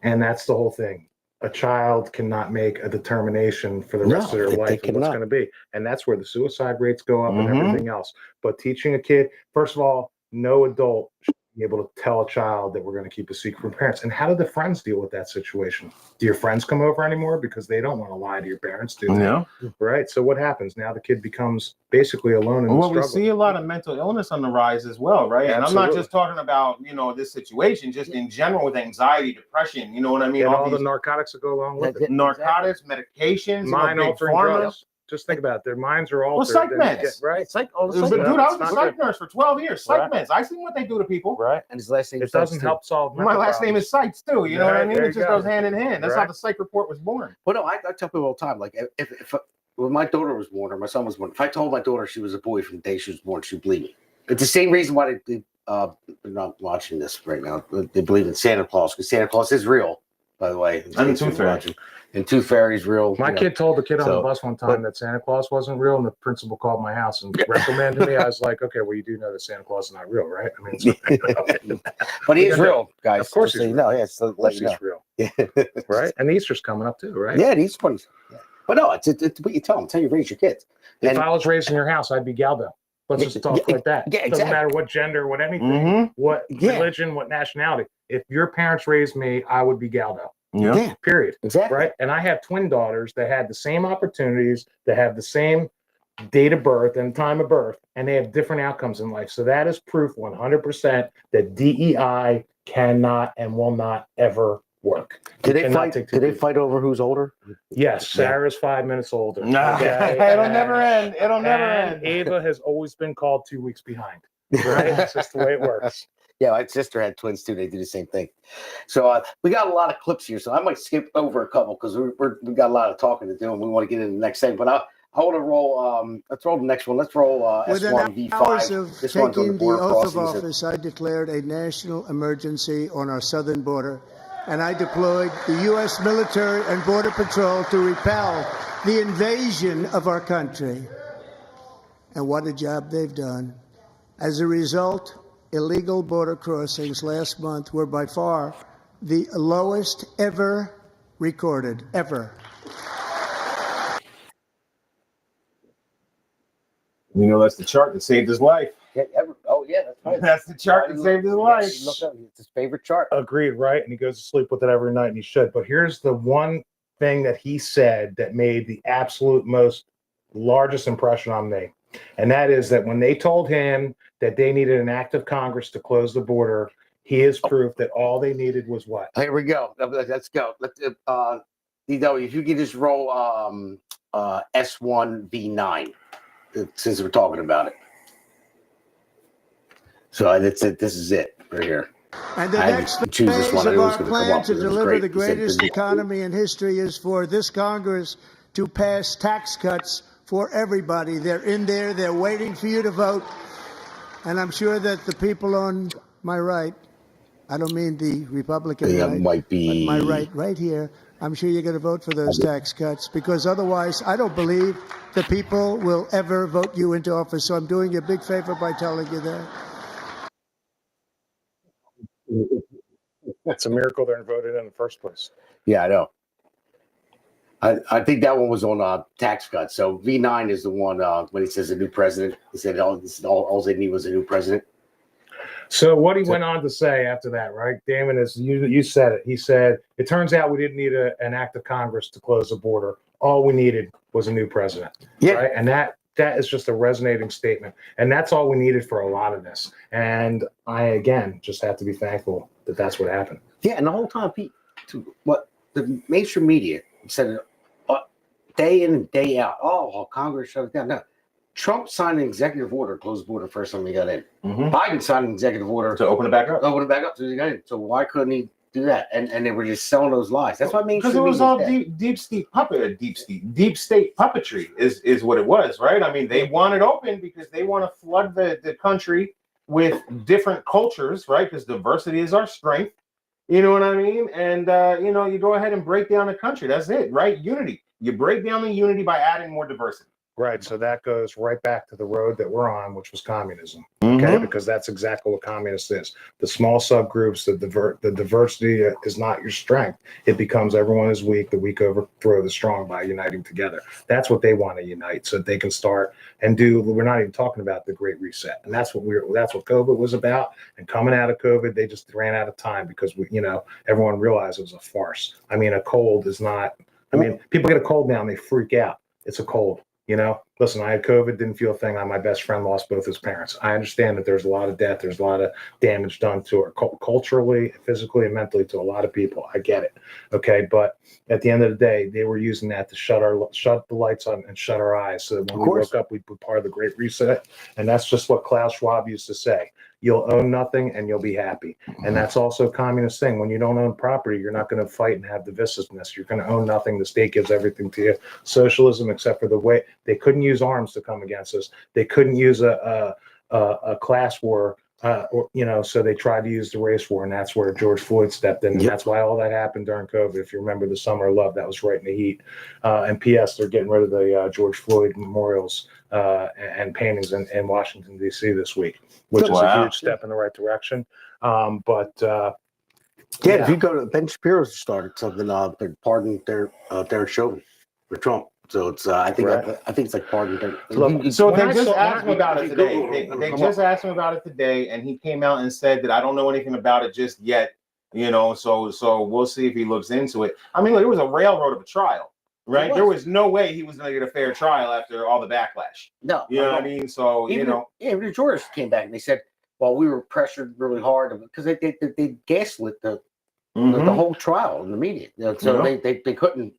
and that's the whole thing. A child cannot make a determination for the rest of their life of what's going to be, and that's where the suicide rates go up and everything else. But teaching a kid, first of all, no adult should be able to tell a child that we're going to keep a secret from parents. And how do the friends deal with that situation? Do your friends come over anymore because they don't want to lie to your parents? Do they? No. Right. So what happens now? The kid becomes basically alone in the Well, we struggle. see a lot of mental illness on the rise as well, right? And I'm not Absolutely. just talking about, this situation, just in general with anxiety, depression, you know what I mean? And all the these narcotics that go along with it. narcotics, medications, Mind big altering pharma. drugs. Just think about it. Their minds are altered. psych They meds. get- right. It's like all Dude, the I was a not psych good. nurse for 12 years. Psych Right. meds. I seen what they do to people. Right. and his last name. It doesn't help solve. My mental last name problems. is Sykes too. You know what I Right, mean? there It you just go. goes hand in hand. That's how Right. the psych report was born. Well, no, I tell people all the time, like if when my daughter was born or my son was born, if I told my daughter she was a boy from the day she was born, she'd believe me. It's the same reason why they're not watching this right now. They believe in Santa Claus because Santa Claus is real, by the way. And the Tooth Fairy. And Tooth Fairy's real. My kid told the kid on the So, bus one time that Santa Claus wasn't real, and the principal called my house and reprimanded me. I was like, okay, well, you do know that Santa Claus is not real, right? I mean, but he is real, guys. Of course just so he's you real. know. Yeah, it's of course he's real, right? And Easter's coming up too, right? Yeah, he's funny. Yeah. But no, it's what you tell them. Tell you raise your kids. If And I was raised in your house, I'd be Galdo. Let's just talk Yeah, like that. yeah, Doesn't exactly. matter what gender, what anything, Mm-hmm. what Yeah. religion, what nationality. If your parents raised me, I would be Galdo. yeah, Period. exactly. Right. And I have twin daughters that had the same opportunities, that have the same date of birth and time of birth, and they have different outcomes in life. So that is proof 100% that DEI cannot and will not ever work. Did You they cannot fight? take two Did they people. fight over who's older? Yes, Sarah's 5 minutes older. Nah, Okay? it'll never end. It'll never And end. Ava has always been called 2 weeks behind. Right? That's just the way it works. Yeah, my sister had twins too. They do the same thing. So we got a lot of clips here, so I might skip over a couple because we got a lot of talking to do, and we want to get into the next segment. But I want to roll. Let's roll the next one. Let's roll Within S1 hours V5. of This one's on the taking the border oath of crossings. office, I declared a national emergency on our southern border, and I deployed the U.S. military and border patrol to repel the invasion of our country. And what a job they've done. As a result, illegal border crossings last month were by far the lowest ever recorded, ever. That's the chart that saved his life. Yeah, oh yeah, that's right. That's the chart that saved his life. Yeah, he looked up, it's his favorite chart. Agreed, right? And he goes to sleep with it every night, and he should. But here's the one thing that he said that made the absolute most largest impression on me. And that is that when they told him that they needed an act of Congress to close the border, he is proof that all they needed was what? Here we go. Let's go. DW, if you could just roll S1 V9 since we're talking about it. So that's it. This is it right here. And the I had next to choose this phase one. I of knew it was our gonna come plan up to because it was deliver great. the He said, greatest economy in history is for this Congress to pass tax cuts for everybody. They're in there. They're waiting for you to vote. And I'm sure that the people on my right, I don't mean the Republican That right, might be but my right here, I'm sure you're going to vote for those tax cuts because otherwise I don't believe the people will ever vote you into office. So I'm doing you a big favor by telling you that. It's a miracle they're voted in the first place. Yeah, I know. I think that one was on tax cuts. So V9 is the one when he says a new president. He said all they need was a new president. So what he went on to say after that, right, Damon, is you said it. He said, it turns out we didn't need an act of Congress to close the border. All we needed was a new president. Yeah. Right? And that is just a resonating statement. And that's all we needed for a lot of this. And I, again, just have to be thankful that that's what happened. Yeah, and the whole time, Pete, what the mainstream media said day in and day out, Congress shut it down. No, Trump signed an executive order to close the border first time he got in. Mhm. Biden signed an executive order To open it back up. open it back up so he got in. So why couldn't he do that? And they were just selling those lies. That's why mainstream Because it was media all is dead. deep state puppetry is what it was, right? I mean, they want it open because they want to flood the country with different cultures, right? Because diversity is our strength. You know what I mean? And you go ahead and break down the country. That's it, right? Unity. You break down the unity by adding more diversity. Right. So that goes right back to the road that we're on, which was communism. Okay. Mhm. Because that's exactly what communist is. The small subgroups, the diversity is not your strength. It becomes everyone is weak. The weak overthrow the strong by uniting together. That's what they want to unite so that they can start and do. We're not even talking about the Great Reset. And that's what COVID was about. And coming out of COVID, they just ran out of time because everyone realized it was a farce. I mean, a cold is not, people get a cold now and they freak out. It's a cold. Listen, I had COVID, didn't feel a thing. My best friend lost both his parents. I understand that there's a lot of death. There's a lot of damage done to her culturally, physically, and mentally to a lot of people. I get it. Okay. But at the end of the day, they were using that to shut the lights on and shut our eyes. So that when we woke up, we'd be part of the Great Reset. And that's just what Klaus Schwab used to say. You'll own nothing and you'll be happy. And that's also a communist thing. When you don't own property, you're not going to fight and have divisiveness. You're going to own nothing. The state gives everything to you. Socialism, except for the way they couldn't use arms to come against us. They couldn't use a class war, so they tried to use the race war. And that's where George Floyd stepped in. And that's why all that happened during COVID. If you remember the Summer of Love, that was right in the heat. And P.S., they're getting rid of the George Floyd memorials and paintings in Washington, D.C. this week, which is a huge step in the right direction. If you go to Ben Shapiro's started something, pardon Derek Chauvin for Trump. So it's I think it's like pardon Derek. So they just asked him about it today. They just asked him about it today, and he came out and said that I don't know anything about it just yet. So we'll see if he looks into it. I mean, look, it was a railroad of a trial. Right, there was no way he was going to get a fair trial after all the backlash. No, you know what I mean. So even the jurors came back and they said, "Well, we were pressured really hard because they gaslit the whole trial in the media. So they couldn't.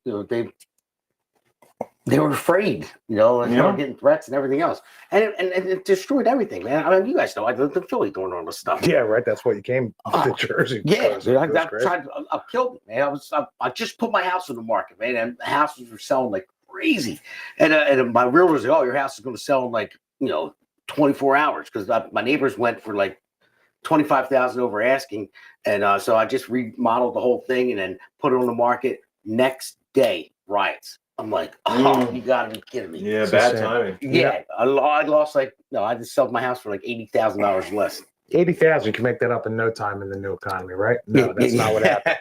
They were afraid, and they were getting threats and everything else, and it destroyed everything, man. I mean, you guys know I lived in Philly doing all this stuff. Yeah, right. That's what you came to Jersey. Yeah, dude, I killed it, man. I just put my house on the market, man, and the houses were selling like crazy, and my realtor was like, "Oh, your house is going to sell in like 24 hours," because my neighbors went for like 25,000 over asking, and so I just remodeled the whole thing and then put it on the market. Next day, riots. I'm like, you gotta be kidding me. Yeah, bad timing. Yeah, I lost I just sold my house for like $80,000 less. 80,000, you can make that up in no time in the new economy, right? No, that's not what happened.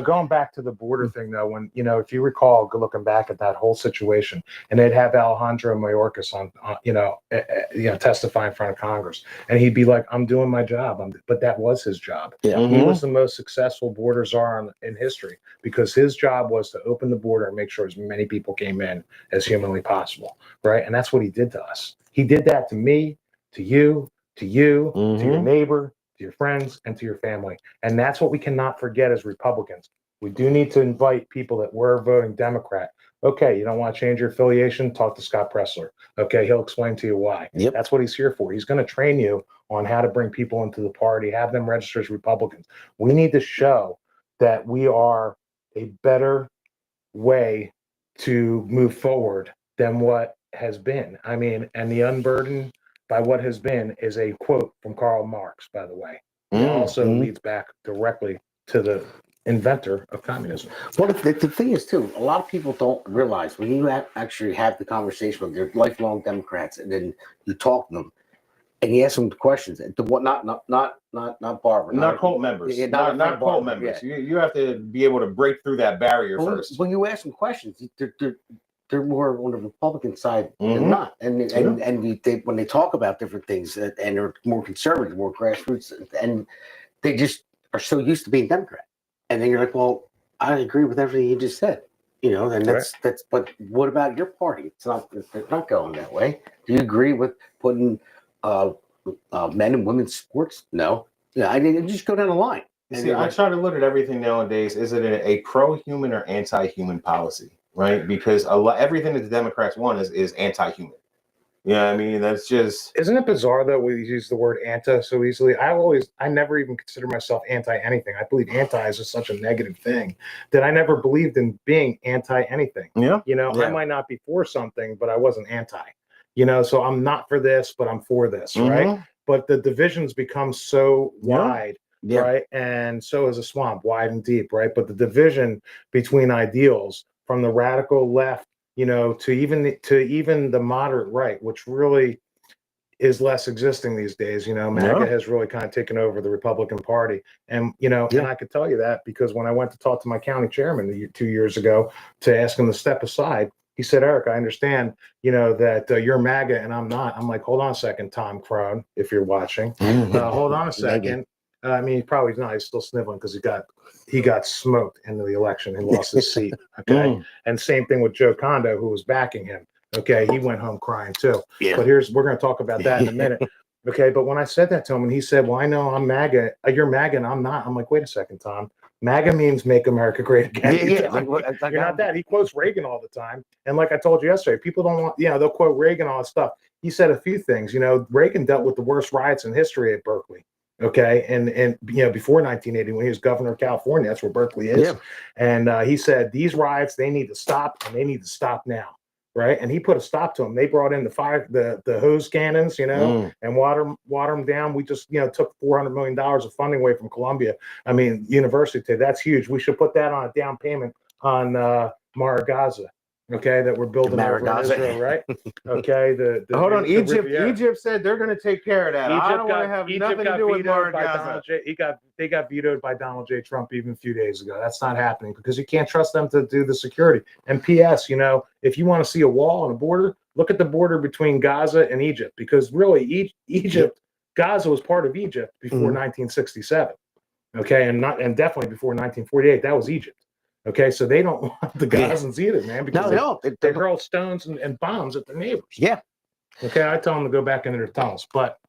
Going back to the border thing, though, when, if you recall, looking back at that whole situation, and they'd have Alejandro Mayorkas on testify in front of Congress, and he'd be like, I'm doing my job. But that was his job. Yeah. He was the most successful border czar in history because his job was to open the border and make sure as many people came in as humanly possible, right? And that's what he did to us. He did that to me, to you, to your neighbor, to your friends, and to your family. And that's what we cannot forget as Republicans. We do need to invite people that were voting Democrat. Okay, you don't want to change your affiliation? Talk to Scott Pressler. Okay, he'll explain to you why. Yep. That's what he's here for. He's going to train you on how to bring people into the party, have them register as Republicans. We need to show that we are a better way to move forward than what has been. I mean, and the unburdened by what has been is a quote from Karl Marx, by the way. It also leads back directly to the inventor of communism. Well, the thing is, too, a lot of people don't realize when you actually have the conversation with their lifelong Democrats, and then you talk to them, and you ask them the questions. Not Barbara, not cult members, not cult members. Yeah. You have to be able to break through that barrier first. When you ask them questions, they're more on the Republican side than not, and when they talk about different things, and they're more conservative, more grassroots, and they just are so used to being Democrat, and then you're like, well, I agree with everything you just said, and that's. But what about your party? It's not going that way. Do you agree with putting men and women's sports? No. Yeah, I didn't just go down the line. See, I try to look at everything nowadays. Is it a pro-human or anti-human policy? Right, because everything that the Democrats want is anti-human. Yeah, I mean that's just. Isn't it bizarre that we use the word "anti" so easily? I never even consider myself anti anything. I believe anti is just such a negative thing that I never believed in being anti anything. Yeah, I might not be for something, but I wasn't anti. So I'm not for this, but I'm for this, right? but the divisions become so Yeah. wide, Yeah. right? And so is a swamp, wide and deep, right? But the division between ideals from the radical left, you know, to even the moderate right, which really is less existing these days. You know, MAGA Yeah. has really kind of taken over the Republican Party. And, you know, Yeah. and I could tell you that because when I went to talk to my county chairman 2 years ago to ask him to step aside, he said, Eric, I understand, you know, that you're MAGA and I'm not. I'm like, hold on a second, Tom Crone, if you're watching. Hold on a second. I mean, he probably not. He's still sniveling because he got smoked in the election and lost his seat. Okay. And same thing with Joe Kondo, who was backing him. Okay, he went home crying too. Yeah. But we're going to talk about that in a minute. Okay, but when I said that to him, and he said, "Well, I know I'm MAGA. You're MAGA, and I'm not." I'm like, "Wait a second, Tom. MAGA means Make America Great Again." Yeah. You're not that. He quotes Reagan all the time, and like I told you yesterday, people don't want. You know, they'll quote Reagan all that stuff. He said a few things. You know, Reagan dealt with the worst riots in history at Berkeley. Okay, and you know, before 1980, when he was governor of California, that's where Berkeley is. Yeah. And he said these riots, they need to stop, and they need to stop now. Right, and he put a stop to them. They brought in the hose cannons, you know, and water them down. We just, you know, took $400 million of funding away from Columbia. I mean, university. That's huge. We should put that on a down payment on Maragaza. Okay, that we're building over in Maragaza. Israel, right? Okay, Hold on, the Egypt. Riviera. Egypt said they're going to take care of that. I don't want to have nothing to do with Maragaza. They got vetoed by Donald J. Trump even a few days ago. That's not happening because you can't trust them to do the security. And P.S., you know, if you want to see a wall and a border, look at the border between Gaza and Egypt because really, Gaza was part of Egypt before 1967. Okay, and definitely before 1948. That was Egypt. Okay, so they don't want the Gazans either, man, because they hurl stones and bombs at their neighbors. Yeah. Okay, I tell them to go back into their tunnels, but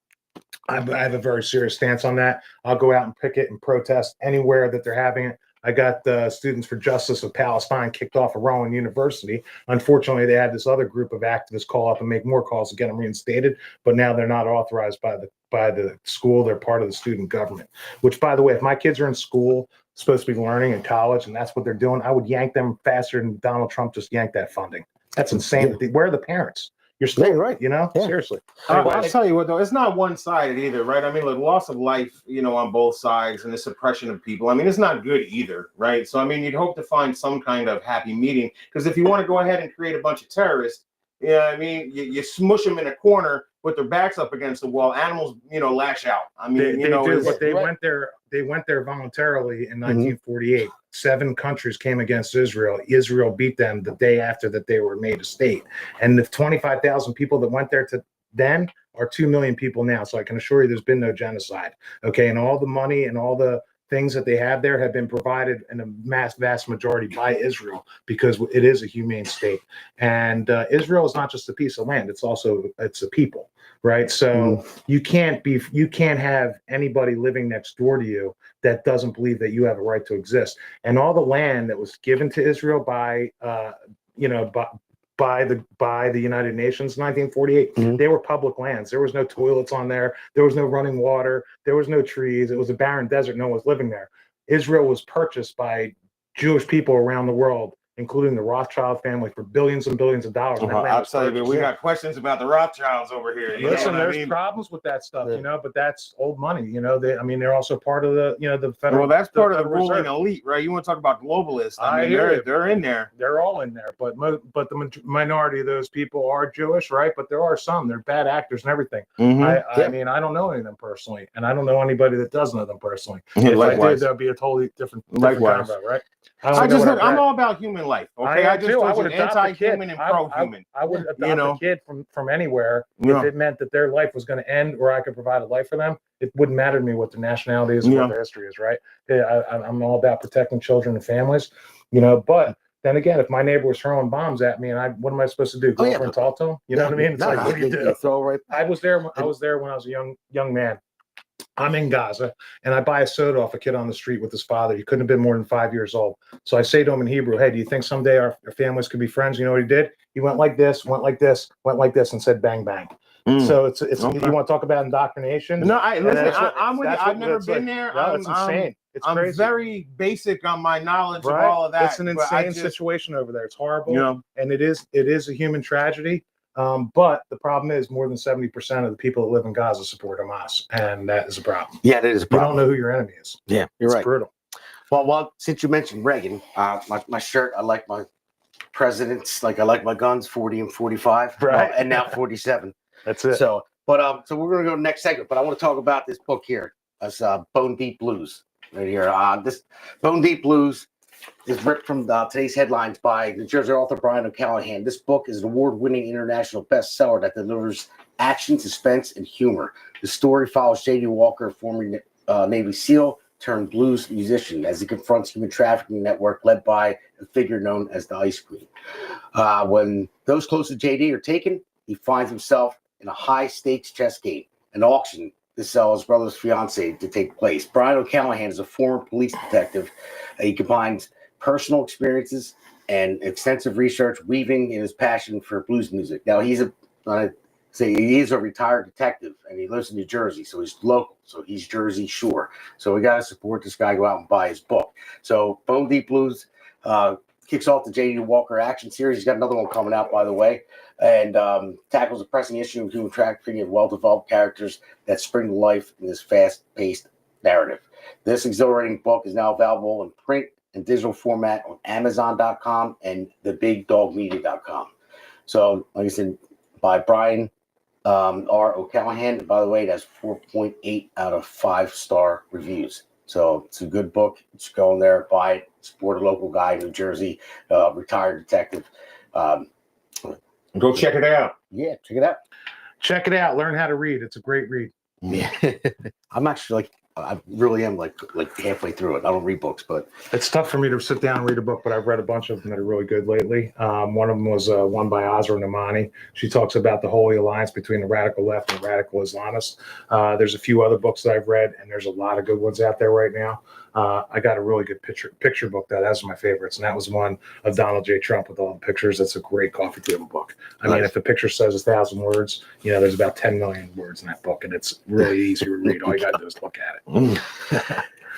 I have a very serious stance on that. I'll go out and picket and protest anywhere that they're having it. I got the Students for Justice of Palestine kicked off of Rowan University. Unfortunately, they had this other group of activists call up and make more calls to get them reinstated, but now they're not authorized by the school. They're part of the student government, which, by the way, if my kids are in school, supposed to be learning in college, and that's what they're doing, I would yank them faster than Donald Trump just yanked that funding. That's insane. Yeah. Where are the parents? You're still right. You know, Yeah. seriously. I'll tell you what, though, it's not one-sided either, right? I mean, like loss of life, you know, on both sides and the suppression of people. I mean, it's not good either, right? So, I mean, you'd hope to find some kind of happy medium because if you want to go ahead and create a bunch of terrorists, yeah, I mean, you smush them in a corner with their backs up against the wall. Animals, you know, lash out. I mean, They do, but they went there. They went there voluntarily in 1948. 7 countries came against Israel. Israel beat them the day after that they were made a state. And the 25,000 people that went there to then are 2 million people now. So I can assure you there's been no genocide. Okay. And all the money and all the things that they have there have been provided in a vast majority by Israel because it is a humane state. And Israel is not just a piece of land. It's a people. Right. So you can't have anybody living next door to you that doesn't believe that you have a right to exist. And all the land that was given to Israel by the United Nations in 1948, they were public lands. There was no toilets on there. There was no running water. There was no trees. It was a barren desert. No one was living there. Israel was purchased by Jewish people around the world, including the Rothschild family, for billions and billions of dollars. I'll tell you, we got questions about the Rothschilds over here. Listen, there's problems with that stuff, you know, but that's old money. You know, they're also part of the federal. Well, that's part of the Federal ruling Reserve. elite, right? You want to talk about globalists? I mean, hear you. they're in there. They're all in there, but the minority of those people are Jewish, right? But there are some. They're bad actors and everything. I mean, I don't know any of them personally, and I don't know anybody that does know them personally. If I did, that'd be a totally different combo, right? I'm all about human life. Okay, I just would was anti-human and pro-human. I would adopt a kid from anywhere if it meant that their life was going to end, or I could provide a life for them. It wouldn't matter to me what their nationality is, what their history is, right? I'm all about protecting children and families, you know. But then again, if my neighbor was throwing bombs at me, and what am I supposed to do? Go over and talk to him? You know what I mean? It's what do you do? I was there when I was a young man. I'm in Gaza, and I buy a soda off a kid on the street with his father. He couldn't have been more than 5 years old. So I say to him in Hebrew, "Hey, do you think someday our families could be friends?" You know what he did? He went like this, went like this, went like this, and said, "Bang, bang." So it's okay. You want to talk about indoctrination? No, I'm with you. I've never been there. No, it's insane. I'm crazy. very basic on my knowledge of all of that. It's an insane situation over there. It's horrible, and it is a human tragedy. But the problem is more than 70% of the people that live in Gaza support Hamas, and that is a problem. Yeah, that is a You problem. don't know who your enemy is. Yeah, you're It's right. brutal. Well, since you mentioned Reagan, my shirt, I like my presidents, like I like my guns, 40 and 45, Right. and now 47. That's it. So we're gonna go to the next segment, but I want to talk about this book here. That's Bone Deep Blues right here. This Bone Deep Blues is ripped from today's headlines by the Jersey author Brian O'Callahan. This book is an award-winning international bestseller that delivers action, suspense, and humor. The story follows J.D. Walker, former Navy SEAL turned blues musician, as he confronts human trafficking network led by a figure known as the Ice Queen. When those close to JD are taken, he finds himself in a high-stakes chess game, an auction to sell his brother's fiance to take place. Brian O'Callahan is a former police detective. He combines personal experiences and extensive research, weaving in his passion for blues music. Now, he is a retired detective, and he lives in New Jersey, so he's local, so he's Jersey Shore. So we got to support this guy, go out and buy his book. So Bone Deep Blues kicks off the J.D. Walker action series. He's got another one coming out, by the way, and tackles a pressing issue of human trafficking of well-developed characters that spring to life in this fast-paced narrative. This exhilarating book is now available in print and digital format on Amazon.com and thebigdogmedia.com. So, like I said, by Brian R. O'Callahan. And by the way, that's 4.8 out of 5-star reviews. So it's a good book. Just go in there, buy it, support a local guy in New Jersey, retired detective. Go check it out. Yeah, check it out. Check it out. Learn how to read. It's a great read. Yeah. I'm actually I really am like halfway through it. I don't read books, but It's tough for me to sit down and read a book, but I've read a bunch of them that are really good lately. One of them was one by Azra Namani. She talks about the holy alliance between the radical left and the radical Islamists. There's a few other books that I've read, and there's a lot of good ones out there right now. I got a really good picture book that's my favorites, and that was one of Donald J. Trump with all the pictures. It's a great coffee table book. I mean, if the picture says 1,000 words, there's about 10 million words in that book, and it's really easy to read. All you got to do is look at it.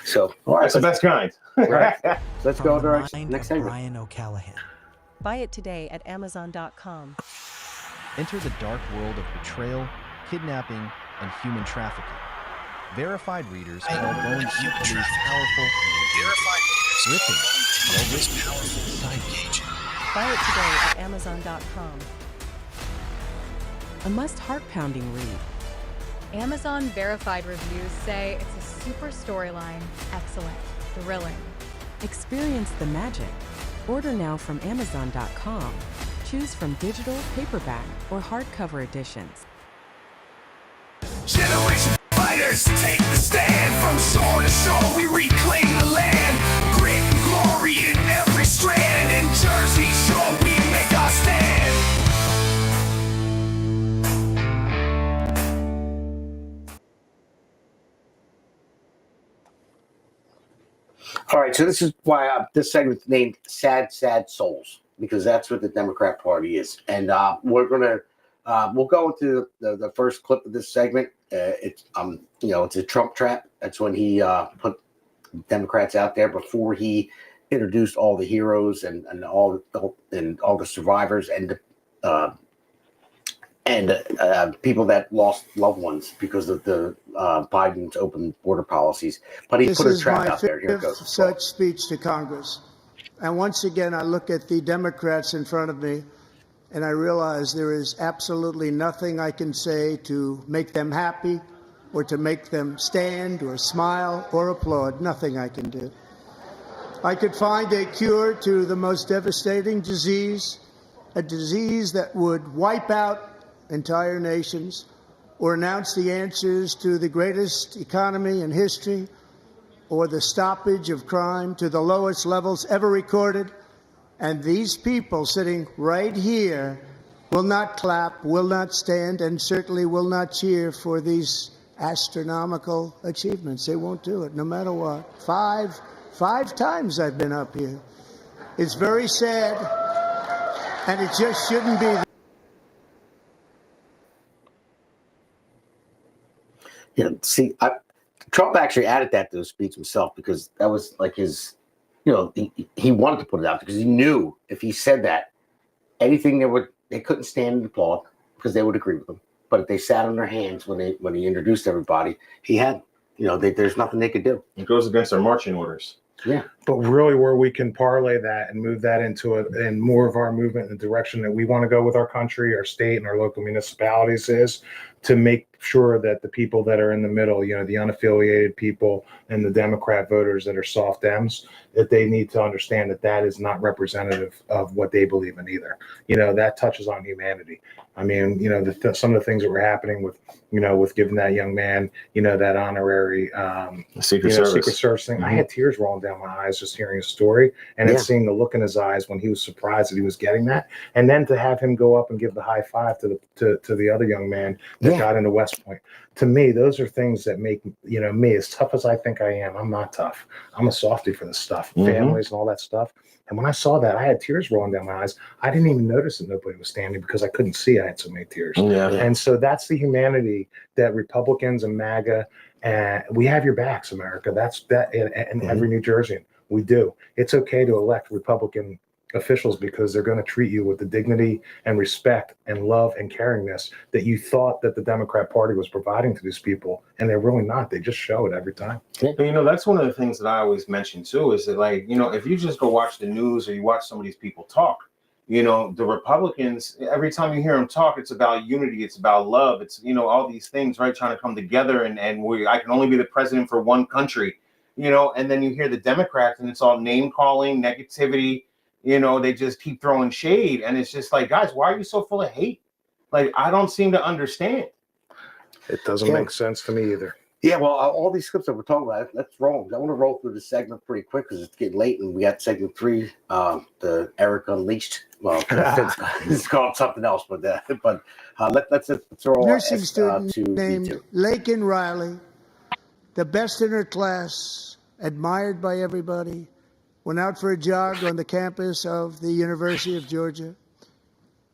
So, all right, That's the best kind. right. Let's go to our Mind next of segment. Brian O'Callahan. Buy it today at Amazon.com. Enter the dark world of betrayal, kidnapping, and human trafficking. Verified readers call Bone Deep Blues powerful, gripping, well-written, engaging. Buy it today at Amazon.com. A must heart-pounding read. Amazon verified reviews say it's a super storyline, excellent, thrilling. Experience the magic. Order now from Amazon.com. Choose from digital, paperback, or hardcover editions. Generation fighters take the stand. From shore to shore, we reclaim the land. Grit and glory in every strand. In Jersey Shore, we make our stand. All right, so this is why this segment's named "Sad, Sad Souls," because that's what the Democrat Party is, and we'll go into the first clip of this segment. It's a Trump trap. That's when he put Democrats out there before he introduced all the heroes and all the survivors and people that lost loved ones because of the Biden's open border policies. But he This put a is trap my out there. Here it fifth goes. such speech to Congress. And once again, I look at the Democrats in front of me, and I realize there is absolutely nothing I can say to make them happy or to make them stand or smile or applaud. Nothing I can do. I could find a cure to the most devastating disease, a disease that would wipe out entire nations, or announce the answers to the greatest economy in history, or the stoppage of crime to the lowest levels ever recorded. And these people sitting right here will not clap, will not stand, and certainly will not cheer for these astronomical achievements. They won't do it, no matter what. Five times I've been up here. It's very sad, and it just shouldn't be. See, Trump actually added that to his speech himself because that was like his, he wanted to put it out because he knew if he said that, anything that would they couldn't stand and applaud because they would agree with him. But if they sat on their hands when he introduced everybody, he had, there's nothing they could do. It goes against their marching orders. Yeah. But really, where we can parlay that and move that into and more of our movement in the direction that we want to go with our country, our state, and our local municipalities is to make sure that the people that are in the middle, the unaffiliated people and the Democrat voters that are soft Dems, that they need to understand that that is not representative of what they believe in either. That touches on humanity. I mean, some of the things that were happening with, with giving that young man, that honorary Secret Service thing. I had tears rolling down my eyes just hearing his story and then seeing the look in his eyes when he was surprised that he was getting that, and then to have him go up and give the high five to the other young man that got into West Point. To me, those are things that make me, as tough as I think I am. I'm not tough. I'm a softie for this stuff, families and all that stuff. And when I saw that, I had tears rolling down my eyes. I didn't even notice that nobody was standing because I couldn't see. I had so many tears. Yeah. And so that's the humanity that Republicans and MAGA, and we have your backs, America. That's that, and every New Jerseyan, we do. It's okay to elect Republican officials because they're going to treat you with the dignity and respect and love and caringness that you thought that the Democrat Party was providing to these people, and they're really not. They just show it every time. But, that's one of the things that I always mention too, is that, like, if you just go watch the news or you watch some of these people talk, the Republicans, every time you hear them talk, it's about unity, it's about love, it's all these things, right, trying to come together, and I can only be the president for one country, and then you hear the Democrats and it's all name calling, negativity. They just keep throwing shade, and it's just like, guys, why are you so full of hate? Like, I don't seem to understand. It doesn't make sense to me either. Yeah, well, all these clips that we're talking about, let's roll. I want to roll through this segment pretty quick because it's getting late, and we got segment 3, the Eric Unleashed. Well, it's called something else, but let's throw nursing student to named B2. Lakin Riley, the best in her class, admired by everybody, went out for a jog on the campus of the University of Georgia.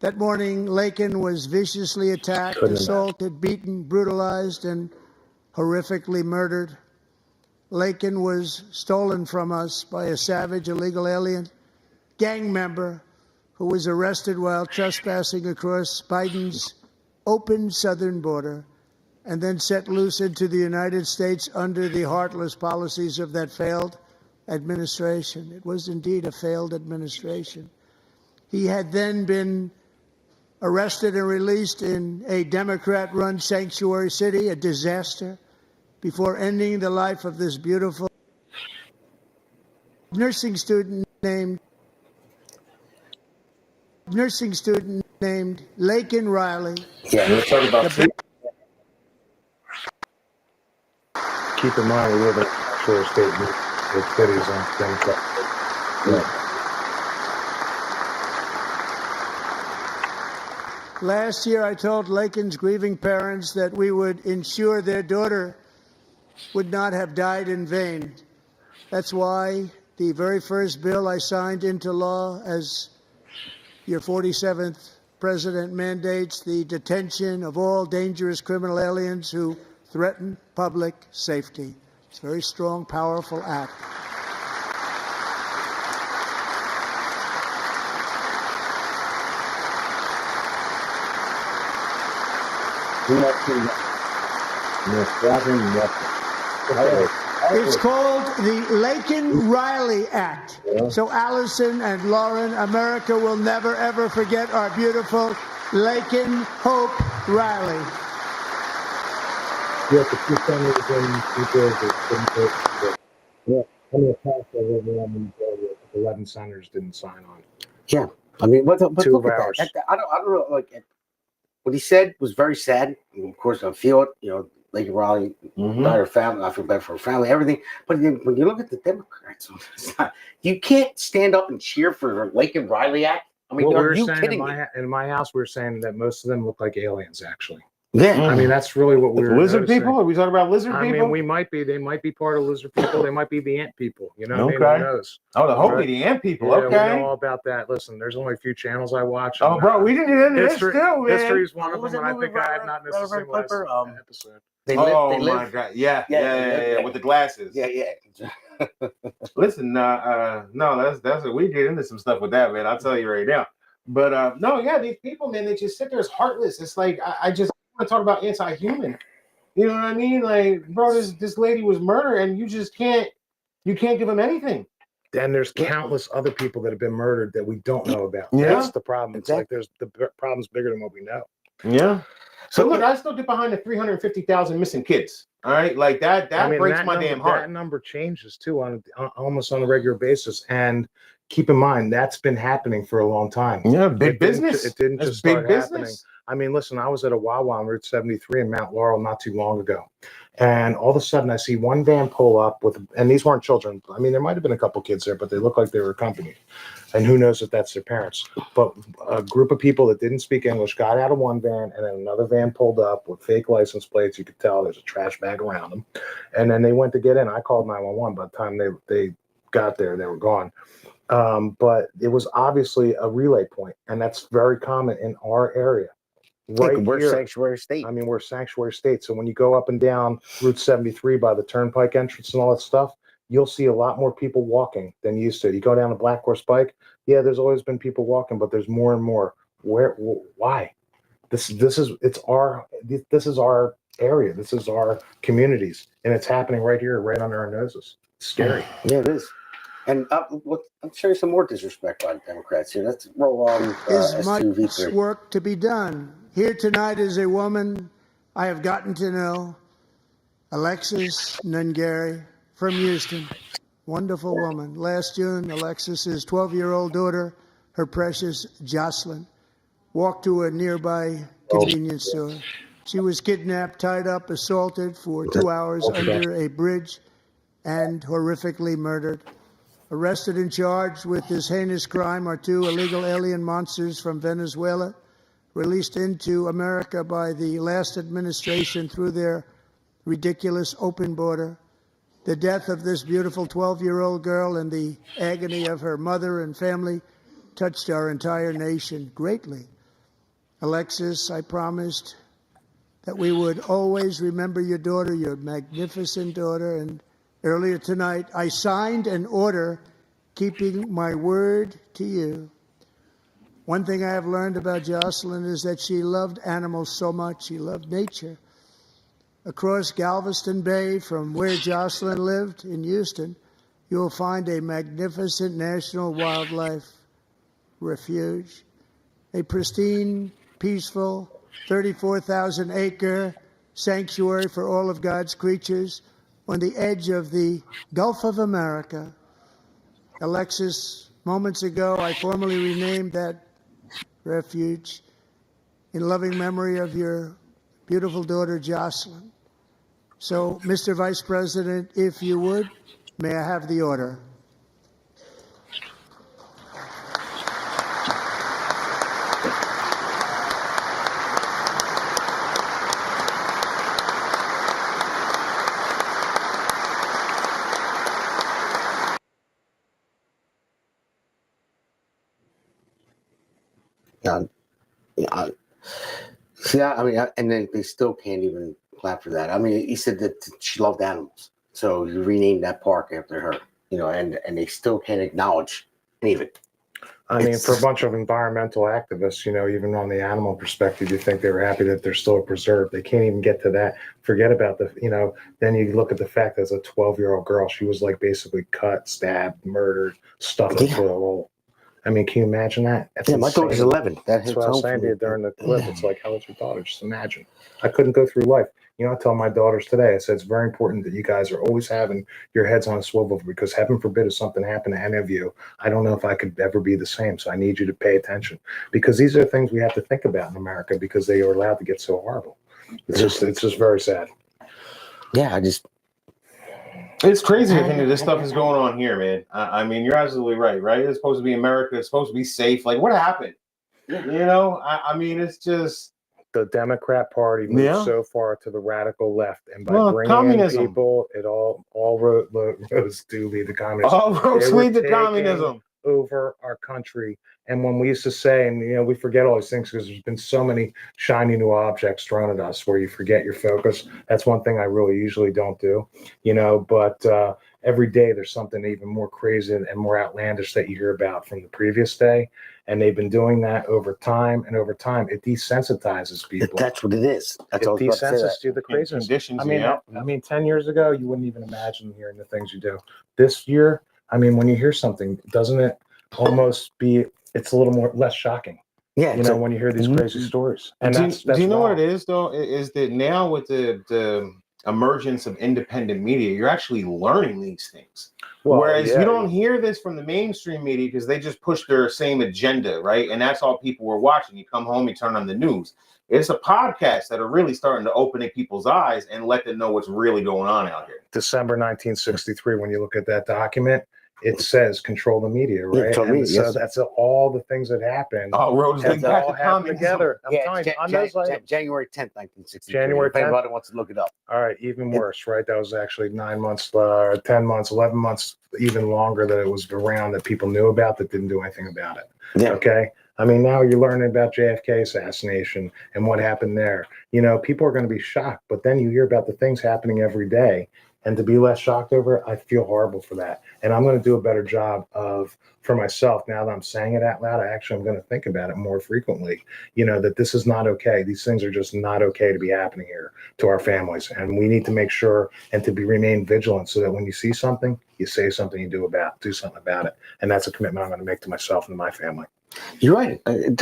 That morning, Lakin was viciously attacked, assaulted, beaten, brutalized, and horrifically murdered. Lakin was stolen from us by a savage illegal alien gang member who was arrested while trespassing across Biden's open southern border and then set loose into the United States under the heartless policies of that failed administration. It was indeed a failed administration. He had then been arrested and released in a Democrat-run sanctuary city, a disaster, before ending the life of this beautiful nursing student named Lakin Riley. Yeah, Let's talk about Keep in mind, we live in a short state with cities and things like that. Last year, I told Lakin's grieving parents that we would ensure their daughter would not have died in vain. That's why the very first bill I signed into law as your 47th president mandates the detention of all dangerous criminal aliens who threaten public safety. It's a very strong, powerful act. It's called the Lakin Riley Act. So Allison and Lauren, America will never, ever forget our beautiful Lakin Hope Riley. Yeah, the two senators in New Jersey didn't vote. Yeah, only a pass overwhelming majority of 11 senators didn't sign on. Yeah, I mean, but 2 look at hours. that. I don't know. Like, what he said was very sad. And of course, I feel it. Lakin Riley, not her family. I feel bad for her family, everything. But then when you look at the Democrats, you can't stand up and cheer for the Lakin Riley Act. I mean, are you kidding me? In my house, we were saying that most of them look like aliens, actually. Yeah, I mean, that's really what we're lizard noticing. people. Are we talking about lizard people? I mean, we might be. They might be part of lizard people. They might be the ant people. You know what Okay. I mean? Who knows? Oh, the Hopi, the ant people. Yeah, Okay. we know all about that. Listen, there's only a few channels I watch. Oh, bro, we didn't get into this history, too, man. history is one of What was them, that and I movie, think I have not missed a Robert single Clipper? episode. They Oh live. my God! Yeah, Yeah. with the glasses. Yeah. Listen, no, that's we get into some stuff with that, man. I'll tell you right now. But no, yeah, these people, man, they just sit there as heartless. It's like I just want to talk about anti-human. You know what I mean? Like, bro, this lady was murdered, and you can't give them anything. Then there's countless other people that have been murdered that we don't know about. Yeah. That's the problem. It's like there's the problem's bigger than what we know. Yeah. So look, I still get behind the 350,000 missing kids. All right, like that breaks my damn heart. That number changes too on almost on a regular basis. And keep in mind that's been happening for a long time. Yeah, big business. It didn't just start happening. I mean, listen, I was at a Wawa on Route 73 in Mount Laurel not too long ago. And all of a sudden I see one van pull up and these weren't children. I mean, there might have been a couple kids there, but they look like they were accompanied. And who knows if that's their parents. But a group of people that didn't speak English got out of one van, and then another van pulled up with fake license plates. You could tell there's a trash bag around them. And then they went to get in. I called 911. By the time they got there, they were gone. But it was obviously a relay point, and that's very common in our area. Right, we're sanctuary state. I mean, we're sanctuary state. So when you go up and down Route 73 by the turnpike entrance and all that stuff, you'll see a lot more people walking than you used to. You go down to Black Horse Pike, yeah, there's always been people walking, but there's more and more. Why? This is our area. This is our communities, and it's happening right here, right under our noses. It's scary. Yeah, it is. And I'm sure some more disrespect by the Democrats here. Let's roll on. There's much work to be done. Here tonight is a woman I have gotten to know, Alexis Nungary from Houston. Wonderful woman. Last June, Alexis's 12-year-old daughter, her precious Jocelyn, walked to a nearby convenience store. She was kidnapped, tied up, assaulted for 2 hours under a bridge, and horrifically murdered. Arrested and charged with this heinous crime are two illegal alien monsters from Venezuela, released into America by the last administration through their ridiculous open border. The death of this beautiful 12-year-old girl and the agony of her mother and family touched our entire nation greatly. Alexis, I promised that we would always remember your daughter, your magnificent daughter, and earlier tonight, I signed an order keeping my word to you. One thing I have learned about Jocelyn is that she loved animals so much. She loved nature. Across Galveston Bay, from where Jocelyn lived in Houston, you will find a magnificent national wildlife refuge, a pristine, peaceful, 34,000-acre sanctuary for all of God's creatures on the edge of the Gulf of America. Alexis, moments ago, I formally renamed that refuge in loving memory of your beautiful daughter, Jocelyn. So, Mr. Vice President, if you would, may I have the order? And then they still can't even clap for that. I mean, he said that she loved animals, so you renamed that park after her. And they still can't acknowledge any of it. I mean, for a bunch of environmental activists, even on the animal perspective, you think they were happy that they're still preserved. They can't even get to that. Forget about then you look at the fact that as a 12-year-old girl, she was like basically cut, stabbed, murdered, stuffed into a roll. I mean, can you imagine that? My daughter's 11. That's what I was saying to you during the clip. It's like, how old's your daughter? Just imagine. I couldn't go through life. I tell my daughters today, I said, it's very important that you guys are always having your heads on a swivel, because heaven forbid if something happened to any of you, I don't know if I could ever be the same. So I need you to pay attention, because these are things we have to think about in America, because they are allowed to get so horrible. It's just very sad. Yeah, it's crazy to think that this stuff is going on here, man. I mean, you're absolutely right? It's supposed to be America. It's supposed to be safe. Like, what happened? I mean, it's just the Democrat Party moved so far to the radical left, and by bringing in people, it all roads do lead to communism. All roads lead to communism over our country. And when we used to say, and we forget all these things because there's been so many shiny new objects thrown at us where you forget your focus. That's one thing I really usually don't do, but every day there's something even more crazy and more outlandish that you hear about from the previous day. And they've been doing that over time, and over time it desensitizes people. That's what it is. That's It what I was about to say. desensitizes to the craziness. Conditions, I mean, 10 years ago, you wouldn't even imagine hearing the things you do. This year, I mean, when you hear something, doesn't it almost be, it's a little more less shocking, Yeah, you know, when you hear these crazy stories. And do, that's do you know wrong. what it is though? Is that now with the emergence of independent media, you're actually learning these things. Well, Whereas yeah, you don't hear this from the mainstream media because they just push their same agenda, right? And that's all people were watching. You come home, you turn on the news. It's a podcast that are really starting to open people's eyes and let them know what's really going on out here. December 1963, when you look at that document, it says control the media, right? control the And media, so yes. that's all the things that happened. Oh, roads have lead back all to happened communism. together. I'm Yeah, telling you, on those items. January 10th, 1963. January If 10th. anybody wants to look it up. All right, even worse, right? That was actually 9 months, 10 months, 11 months, even longer that it was around that people knew about that didn't do anything about it. Yeah. Okay. I mean, now you're learning about JFK assassination and what happened there. You know, people are going to be shocked, but then you hear about the things happening every day. And to be less shocked over it, I feel horrible for that. And I'm going to do a better job for myself, now that I'm saying it out loud, I'm going to think about it more frequently, you know, that this is not okay. These things are just not okay to be happening here to our families. And we need to make sure and to remain vigilant so that when you see something, you say something, you do something about it. And that's a commitment I'm going to make to myself and to my family. You're right. When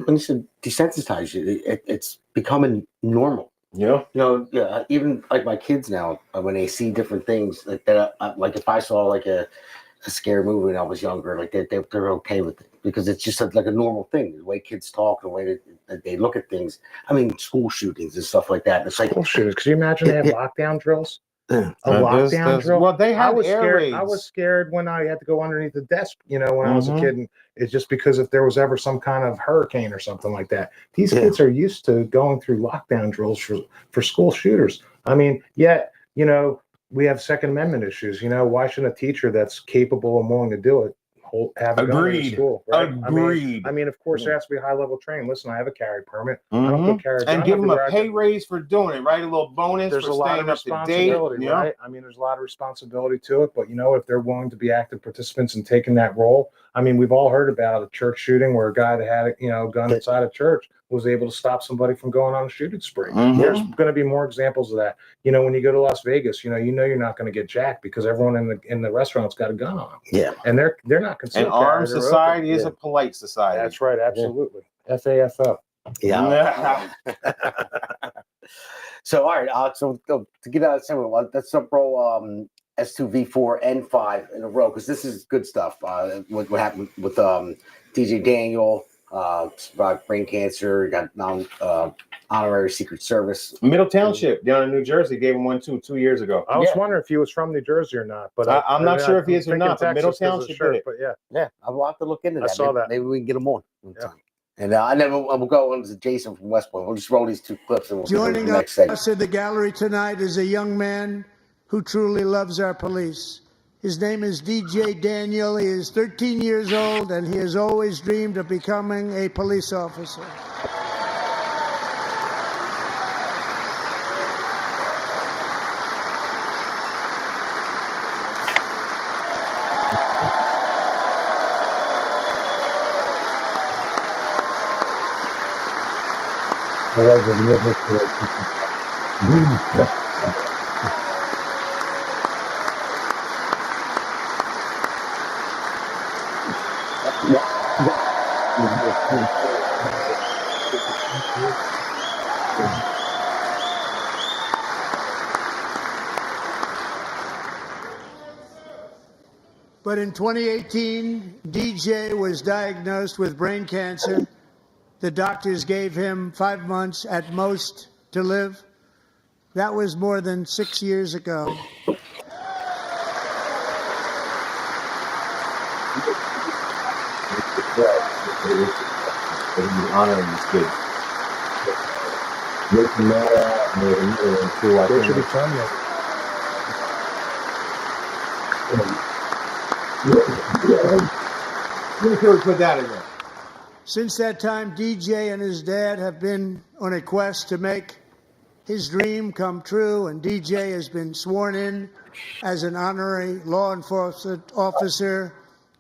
you said desensitize you, it's becoming normal. Yeah. You know, yeah, even like my kids now, when they see different things like that, like if I saw like a scary movie when I was younger, like they're okay with it because it's just like a normal thing. The way kids talk, the way that they look at things. I mean, school shootings and stuff like that. It's like school shootings. Could you imagine they have lockdown drills? Yeah. A lockdown drill. Well, they had air raids. I was scared when I had to go underneath the desk, you know, when I was a kid. And it's just because if there was ever some kind of hurricane or something like that, these kids are used to going through lockdown drills for school shooters. I mean, yet, you know, we have Second Amendment issues. You know, why shouldn't a teacher that's capable and willing to do it have it going to school? Right? Agreed. I mean, of course, there has to be high level training. Listen, I have a carry permit. I don't get carried. And give them a pay raise for doing it, right? A little bonus. There's for a lot of staying up to date. responsibility, right? I mean, there's a lot of responsibility to it, but you know, if they're willing to be active participants and taking that role, I mean, we've all heard about a church shooting where a guy that had a gun inside a church was able to stop somebody from going on a shooting spree. There's going to be more examples of that. You know, when you go to Las Vegas, you know you're not going to get jacked because everyone in the restaurant's got a gun on them. Yeah, and they're not considered. An armed society is a polite society. That's right, absolutely. FAFO. Yeah. So all right, so to get out of some, let's roll S2 V4 and 5 in a row because this is good stuff. What happened with DJ Daniel? Survived brain cancer, got honorary Secret Service. Middle Township down in New Jersey gave him one 2 years ago. I was wondering if he was from New Jersey or not, but I'm not sure if he is or not. But Middle Texas Township shirt, did it. but Yeah, I'll have to look into that. I saw that. Maybe we can get him on time. And then we'll go on to Jason from West Point. We'll just roll these two clips and we'll go to Joining the next segment. us in the gallery tonight is a young man who truly loves our police. His name is DJ Daniel. He is 13 years old, and he has always dreamed of becoming a police officer. But in 2018, DJ was diagnosed with brain cancer. The doctors gave him 5 months at most to live. That was more than 6 years ago. Honoring this kid. They should be terminated. Put that in there. Since that time, DJ and his dad have been on a quest to make his dream come true, and DJ has been sworn in as an honorary law enforcement officer,